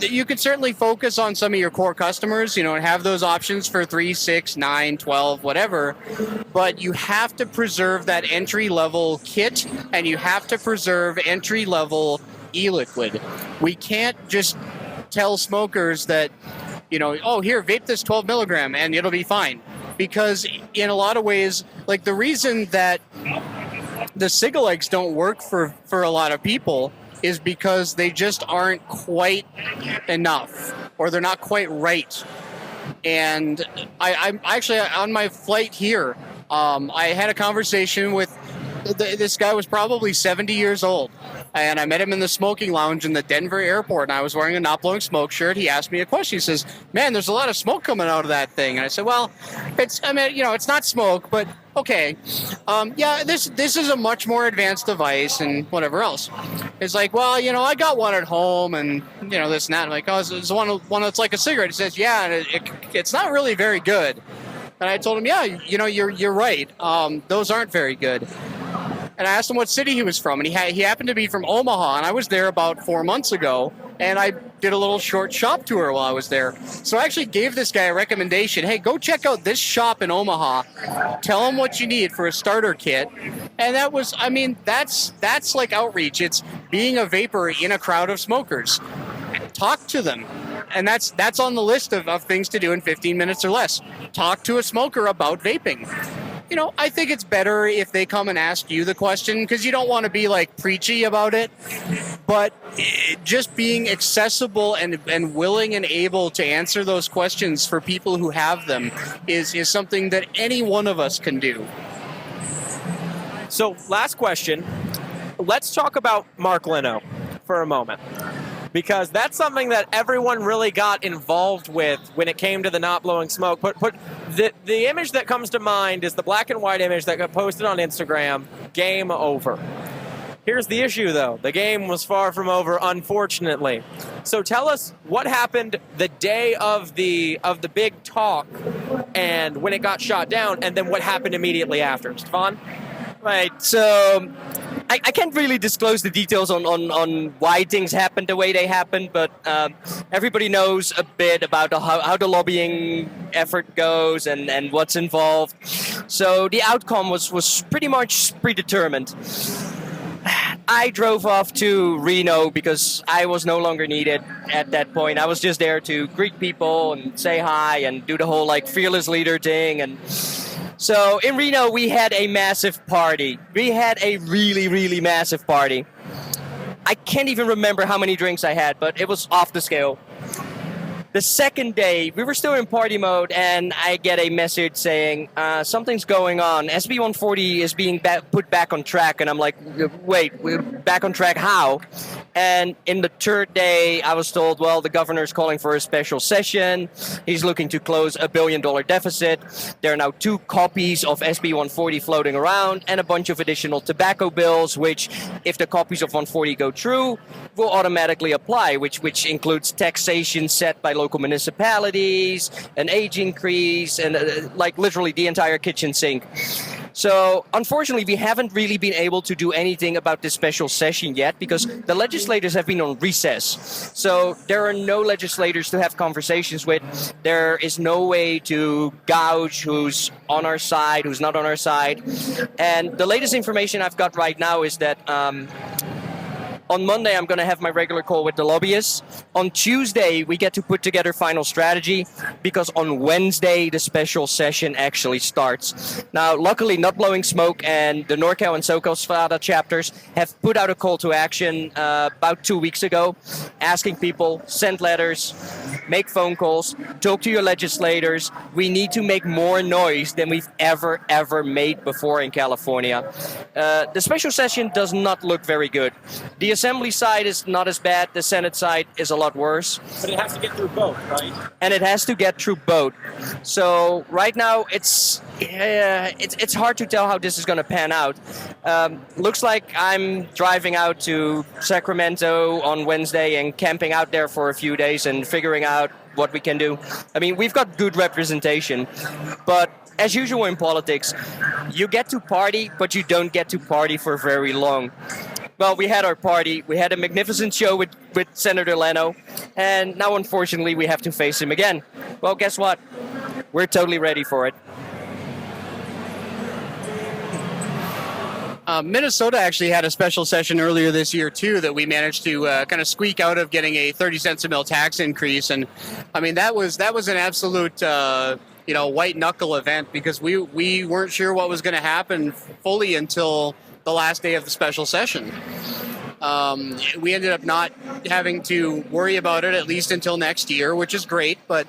[SPEAKER 5] You could certainly focus on some of your core customers, and have those options for 3, 6, 9, 12, whatever. But you have to preserve that entry-level kit, and you have to preserve entry-level e-liquid. We can't just tell smokers that, here, vape this 12 milligram and it'll be fine. Because in a lot of ways, like the reason that the Cigalikes don't work for a lot of people is because they just aren't quite enough, or they're not quite right. And I'm actually on my flight here, I had a conversation with this guy was probably 70 years old, and I met him in the smoking lounge in the Denver airport, and I was wearing a Not Blowing Smoke shirt. He asked me a question. He says, "Man, there's a lot of smoke coming out of that thing." And I said, "Well, it's not smoke, but okay. This is a much more advanced device and whatever else." It's like, "Well, I got one at home, and this and that." I'm like, "Oh, it's one that's like a cigarette." He says, "Yeah, and it's not really very good." And I told him, "Yeah, you're right. Those aren't very good." And I asked him what city he was from, and he happened to be from Omaha, and I was there about 4 months ago, and I did a little short shop tour while I was there. So I actually gave this guy a recommendation. Hey, go check out this shop in Omaha. Tell him what you need for a starter kit. And that's like outreach. It's being a vapor in a crowd of smokers. Talk to them. And that's on the list of things to do in 15 minutes or less. Talk to a smoker about vaping. I think it's better if they come and ask you the question, because you don't want to be like preachy about it, but just being accessible and willing and able to answer those questions for people who have them is something that any one of us can do.
[SPEAKER 1] So last question, let's talk about Mark Leno for a moment, because that's something that everyone really got involved with when it came to the Not Blowing Smoke. Put the image that comes to mind is the black and white image that got posted on Instagram. Game over. Here's the issue, though. The game was far from over, unfortunately. So tell us what happened the day of the big talk and when it got shot down, and then what happened immediately after. Stefan?
[SPEAKER 4] Right. So I can't really disclose the details on why things happened the way they happened, but everybody knows a bit about how the lobbying effort goes and what's involved. So the outcome was pretty much predetermined. I drove off to Reno because I was no longer needed at that point. I was just there to greet people and say hi and do the whole like fearless leader thing. And so in Reno, we had a massive party. We had a really, really massive party. I can't even remember how many drinks I had, but it was off the scale. The second day, we were still in party mode, and I get a message saying, something's going on. SB 140 is being put back on track. And I'm like, wait, we're back on track how? And in the third day, I was told, well, the governor's calling for a special session. He's looking to close $1 billion deficit. There are now 2 copies of SB 140 floating around and a bunch of additional tobacco bills, which, if the copies of 140 go through, will automatically apply, which includes taxation set by local municipalities, an age increase, and like literally the entire kitchen sink. So unfortunately, we haven't really been able to do anything about this special session yet because the legislators have been on recess. So there are no legislators to have conversations with. There is no way to gauge who's on our side, who's not on our side. And the latest information I've got right now is that on Monday, I'm going to have my regular call with the lobbyists. On Tuesday, we get to put together final strategy because on Wednesday, the special session actually starts. Now, luckily, Not Blowing Smoke and the NorCal and SoCal SFATA chapters have put out a call to action about 2 weeks ago, asking people, send letters, make phone calls, talk to your legislators. We need to make more noise than we've ever made before in California. The special session does not look very good. The Assembly side is not as bad. The Senate side is a lot worse.
[SPEAKER 1] But it has to get through both, right?
[SPEAKER 4] And it has to get through both. So right now, it's hard to tell how this is going to pan out. Looks like I'm driving out to Sacramento on Wednesday and camping out there for a few days and figuring out what we can do. I mean, we've got good representation, but as usual in politics, you get to party, but you don't get to party for very long. Well, we had our party. We had a magnificent show with Senator Leno, and now, unfortunately, we have to face him again. Well, guess what? We're totally ready for it.
[SPEAKER 5] Minnesota actually had a special session earlier this year, too, that we managed to kind of squeak out of getting a 30 cents a mil tax increase. And, I mean, that was an absolute white-knuckle event because we weren't sure what was going to happen fully until the last day of the special session. We ended up not having to worry about it at least until next year, which is great. But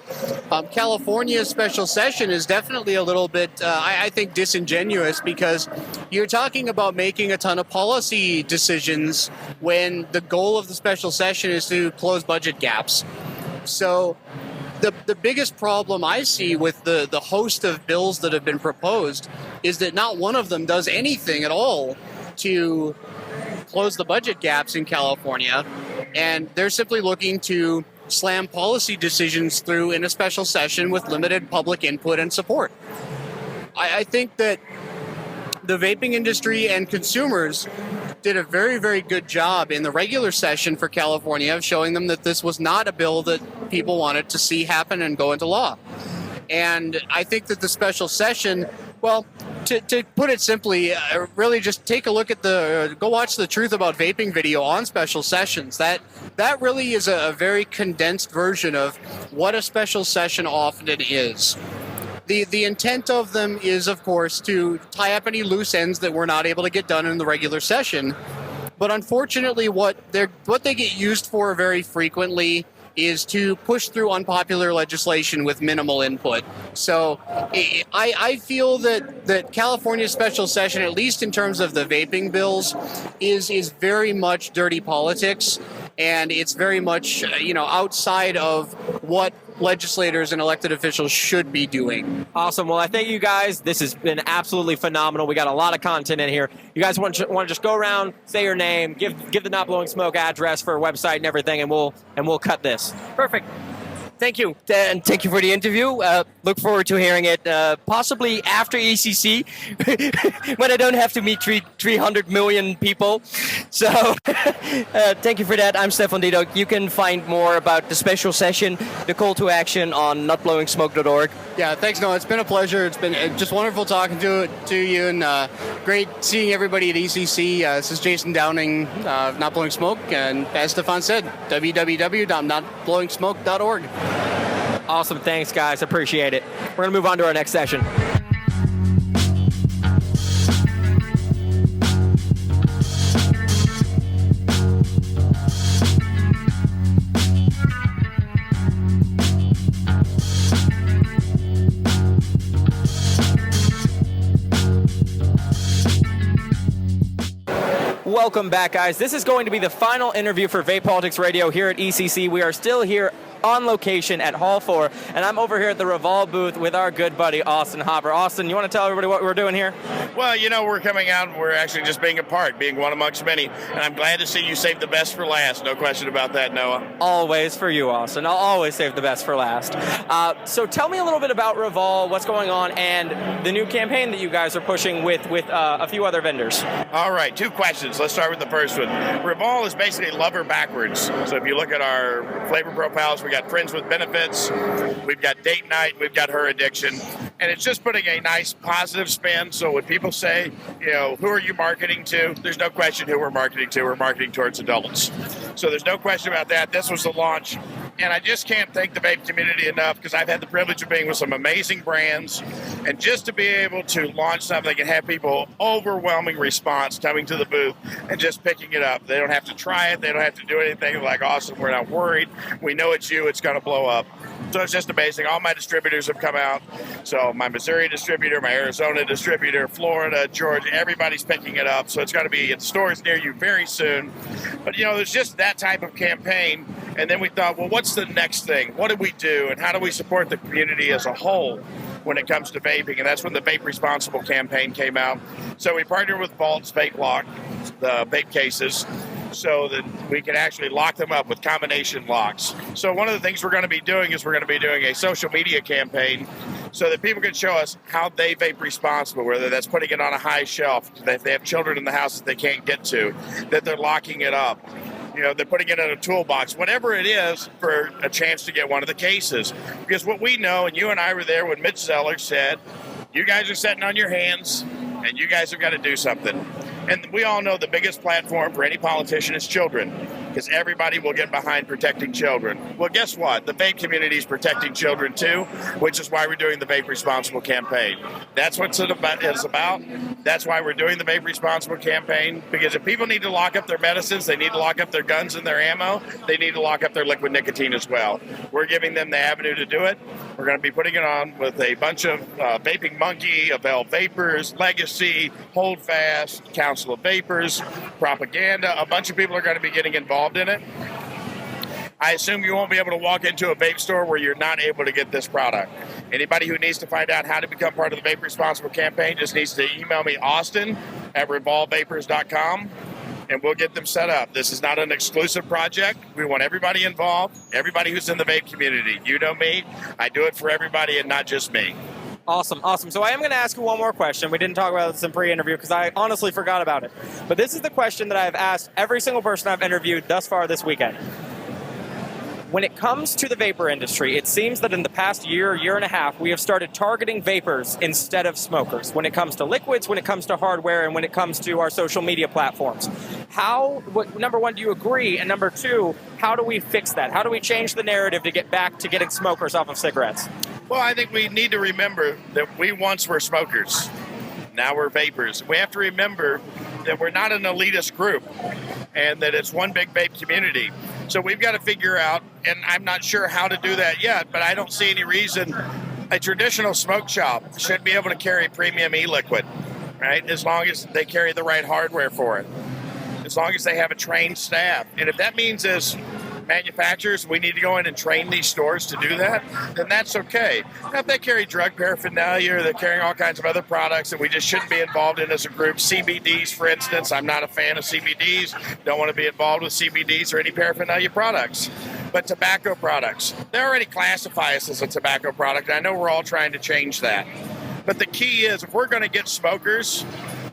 [SPEAKER 5] California's special session is definitely a little bit, I think, disingenuous because you're talking about making a ton of policy decisions when the goal of the special session is to close budget gaps. So the biggest problem I see with the host of bills that have been proposed is that not one of them does anything at all to close the budget gaps in California, and they're simply looking to slam policy decisions through in a special session with limited public input and support. I think that the vaping industry and consumers did a very, very good job in the regular session for California of showing them that this was not a bill that people wanted to see happen and go into law. And I think that the special session, well, to put it simply, really just take a look at go watch the Truth About Vaping video on special sessions. That really is a very condensed version of what a special session often is. The intent of them is, of course, to tie up any loose ends that we're not able to get done in the regular session. But unfortunately, what they get used for very frequently is to push through unpopular legislation with minimal input. So I feel that California's special session, at least in terms of the vaping bills, is very much dirty politics, and it's very much outside of what legislators and elected officials should be doing.
[SPEAKER 1] Awesome. Well, I thank you guys. This has been absolutely phenomenal. We got a lot of content in here. You guys want to just go around, say your name, give the Not Blowing Smoke address for a website and everything, and we'll cut this.
[SPEAKER 4] Perfect. Thank you, and thank you for the interview. Look forward to hearing it, possibly after ECC, when I don't have to meet 300 million people. So, thank you for that. I'm Stefan Didok. You can find more about the special session, the call to action on notblowingsmoke.org.
[SPEAKER 5] Yeah, thanks, Noah. It's been a pleasure. It's been just wonderful talking to you, and great seeing everybody at ECC. This is Jason Downing, Not Blowing Smoke, and as Stefan said, www.notblowingsmoke.org.
[SPEAKER 1] Awesome. Thanks, guys. Appreciate it. We're going to move on to our next session. Welcome back, guys. This is going to be the final interview for Vape Politics Radio here at ECC. We are still here on location at Hall 4, and I'm over here at the Revolve booth with our good buddy Austin Hopper. Austin, you want to tell everybody what we're doing here?
[SPEAKER 6] Well, we're coming out and we're actually just being a part, being one amongst many, and I'm glad to see you save the best for last. No question about that, Noah.
[SPEAKER 1] Always for you, Austin. I'll always save the best for last. So tell me a little bit about Revolve, what's going on, and the new campaign that you guys are pushing with a few other vendors.
[SPEAKER 6] All right, 2 questions. Let's start with the first one. Revolve is basically lover backwards. So if you look at our flavor profiles, we got Friends with Benefits, we've got Date Night, we've got Her Addiction, and it's just putting a nice positive spin. So when people say, who are you marketing to? There's no question who we're marketing to. We're marketing towards adults. So there's no question about that. This was the launch. And I just can't thank the vape community enough, because I've had the privilege of being with some amazing brands, and just to be able to launch something and have people overwhelming response coming to the booth and just picking it up. They don't have to try it. They don't have to do anything. They're like, awesome, we're not worried. We know it's you. It's going to blow up. So it's just amazing. All my distributors have come out. So my Missouri distributor, my Arizona distributor, Florida, Georgia, everybody's picking it up. So it's going to be in stores near you very soon. But, there's just that type of campaign. And then we thought, well, what's the next thing? What do we do? And how do we support the community as a whole when it comes to vaping? And that's when the Vape Responsible campaign came out. So we partnered with Vault's Vape Lock, the vape cases, so that we can actually lock them up with combination locks. So one of the things we're going to be doing is we're going to be doing a social media campaign so that people can show us how they vape responsible, whether that's putting it on a high shelf, that they have children in the house that they can't get to, that they're locking it up. They're putting it in a toolbox, whatever it is, for a chance to get one of the cases. Because what we know, and you and I were there when Mitch Zeller said, you guys are sitting on your hands, and you guys have got to do something. And we all know the biggest platform for any politician is children, because everybody will get behind protecting children. Well, guess what? The vape community is protecting children too, which is why we're doing the Vape Responsible campaign. That's what it's about. That's why we're doing the Vape Responsible campaign, because if people need to lock up their medicines, they need to lock up their guns and their ammo, they need to lock up their liquid nicotine as well. We're giving them the avenue to do it. We're going to be putting it on with a bunch of Vaping Monkey, Avell Vapors, Legacy, Hold Fast, Council of Vapors, Propaganda. A bunch of people are going to be getting involved in it. I assume you won't be able to walk into a vape store where you're not able to get this product. Anybody who needs to find out how to become part of the Vape Responsible campaign just needs to email me, austin@revolvevapors.com, and we'll get them set up. This is not an exclusive project. We want everybody involved, everybody who's in the vape community. You know me. I do it for everybody and not just me.
[SPEAKER 1] Awesome. So I am going to ask you one more question. We didn't talk about this in pre-interview because I honestly forgot about it. But this is the question that I've asked every single person I've interviewed thus far this weekend. When it comes to the vapor industry, it seems that in the past year and a half, we have started targeting vapors instead of smokers. When it comes to liquids, when it comes to hardware, and when it comes to our social media platforms. Number one, do you agree? And number two, how do we fix that? How do we change the narrative to get back to getting smokers off of cigarettes?
[SPEAKER 6] Well, I think we need to remember that we once were smokers. Now we're vapors. We have to remember that we're not an elitist group and that it's one big vape community. So we've got to figure out, and I'm not sure how to do that yet, but I don't see any reason a traditional smoke shop should be able to carry premium e-liquid, right? As long as they carry the right hardware for it, as long as they have a trained staff. And if that means as manufacturers, we need to go in and train these stores to do that, then that's okay. Now, if they carry drug paraphernalia or they're carrying all kinds of other products that we just shouldn't be involved in as a group, CBDs, for instance, I'm not a fan of CBDs, don't want to be involved with CBDs or any paraphernalia products. But tobacco products, they already classify us as a tobacco product. I know we're all trying to change that. But the key is, if we're going to get smokers,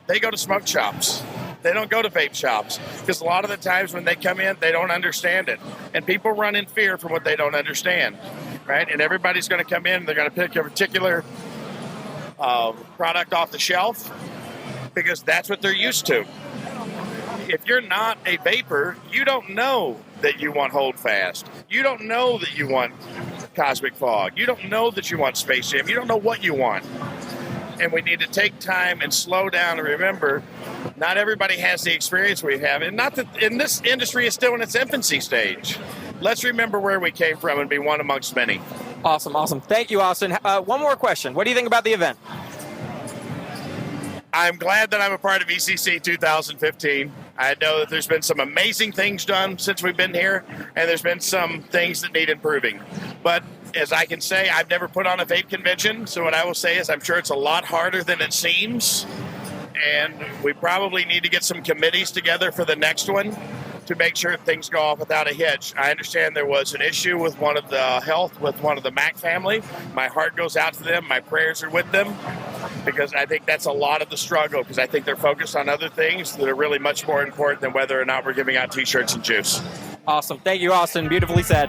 [SPEAKER 6] they go to smoke shops. They don't go to vape shops, because a lot of the times when they come in, they don't understand it. And people run in fear from what they don't understand, right? And everybody's going to come in, they're going to pick a particular product off the shelf because that's what they're used to. If you're not a vapor, you don't know that you want Hold Fast. You don't know that you want Cosmic Fog. You don't know that you want Space Jam. You don't know what you want. And we need to take time and slow down and remember, not everybody has the experience we have. And not that, and this industry is still in its infancy stage. Let's remember where we came from and be one amongst many.
[SPEAKER 1] Awesome. Thank you, Austin. One more question. What do you think about the event?
[SPEAKER 6] I'm glad that I'm a part of ECC 2015. I know that there's been some amazing things done since we've been here, and there's been some things that need improving. But as I can say, I've never put on a vape convention, so what I will say is I'm sure it's a lot harder than it seems, and we probably need to get some committees together for the next one to make sure things go off without a hitch. I understand there was an issue with one of the Mac family. My heart goes out to them. My prayers are with them, because I think that's a lot of the struggle, because I think they're focused on other things that are really much more important than whether or not we're giving out T-shirts and juice.
[SPEAKER 1] Awesome. Thank you, Austin. Beautifully said.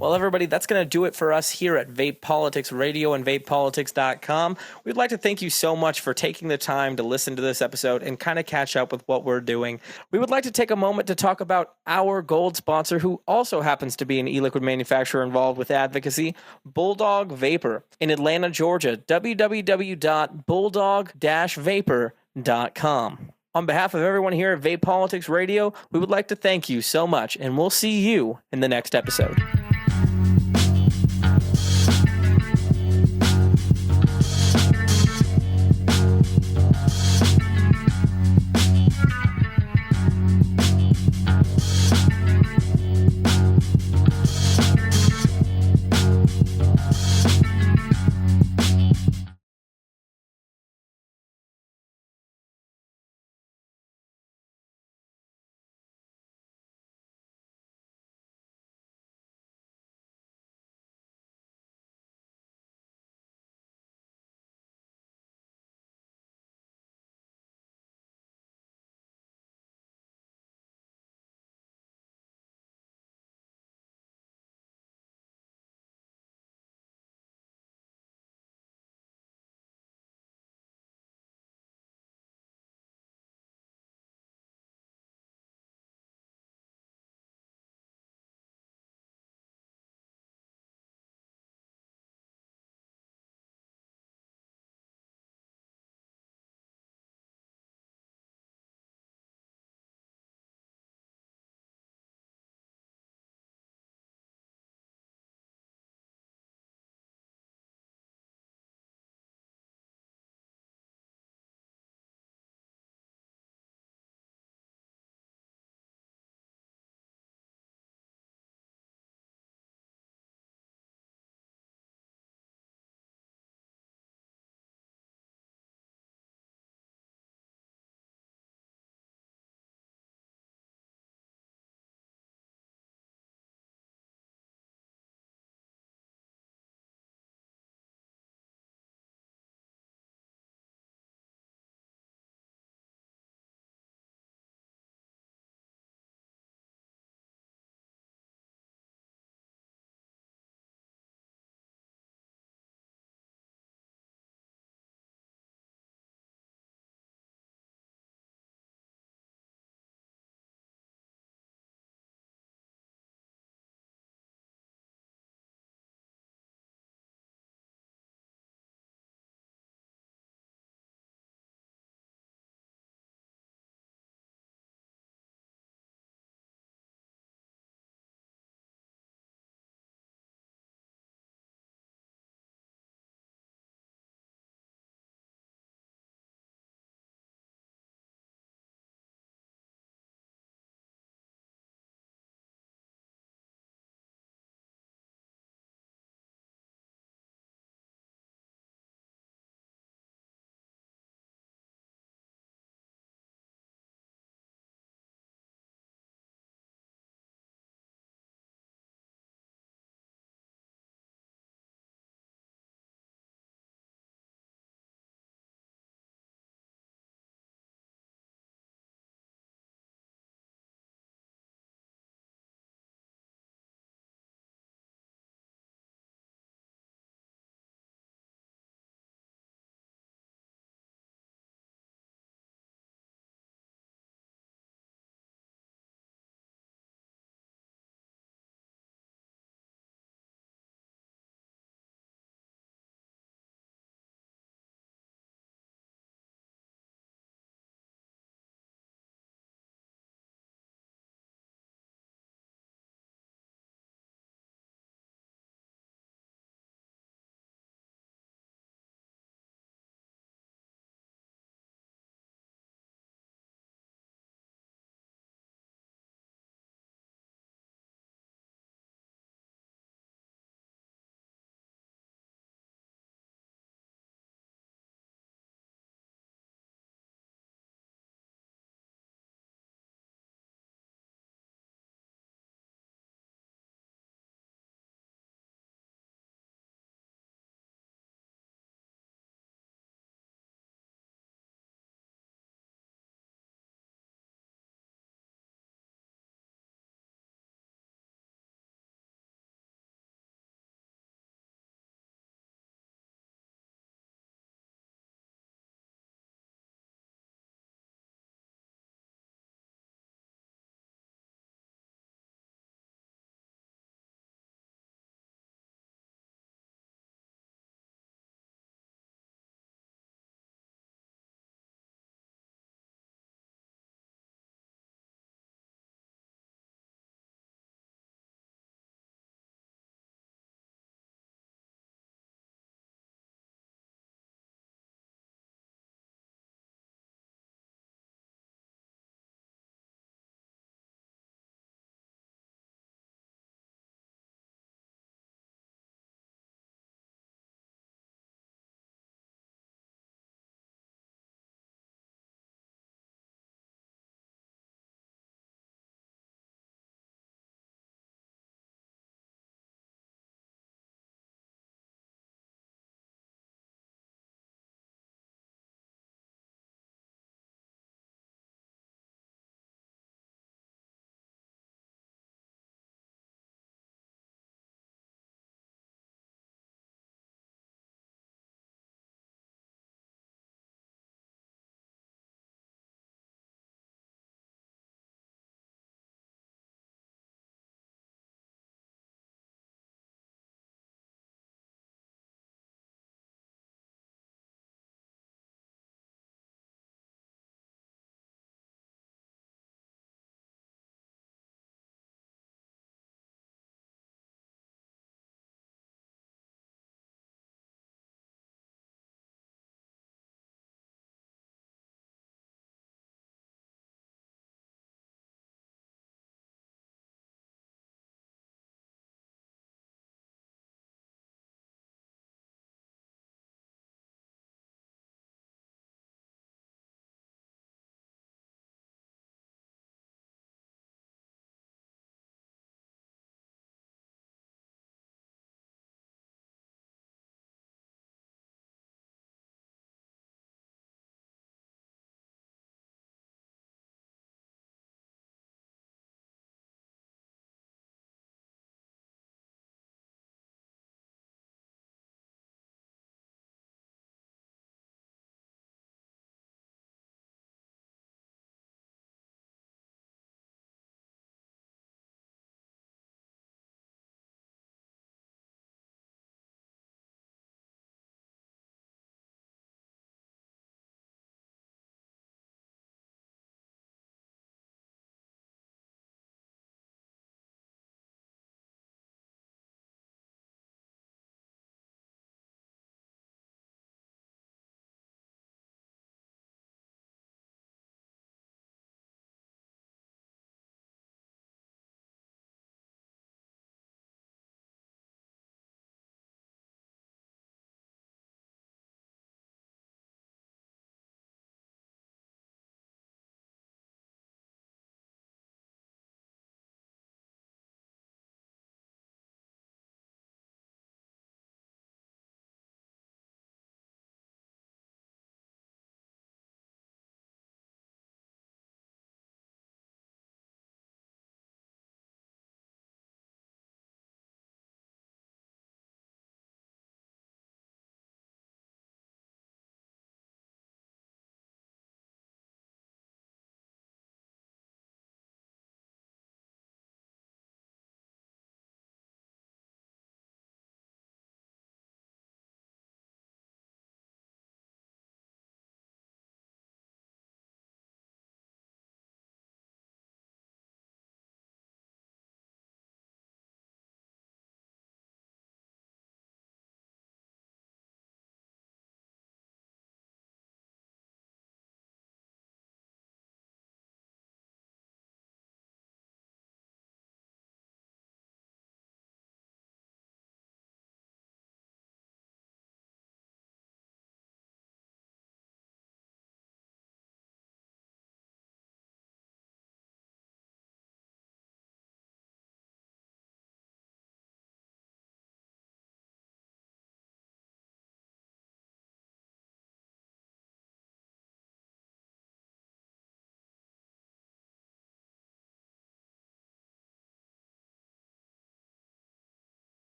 [SPEAKER 1] Well, everybody, that's going to do it for us here at Vape Politics Radio and VapePolitics.com. We'd like to thank you so much for taking the time to listen to this episode and kind of catch up with what we're doing. We would like to take a moment to talk about our gold sponsor, who also happens to be an e-liquid manufacturer involved with Advocacy, Bulldog Vapor in Atlanta, Georgia. www.bulldog-vapor.com. On behalf of everyone here at Vape Politics Radio, we would like to thank you so much, and we'll see you in the next episode.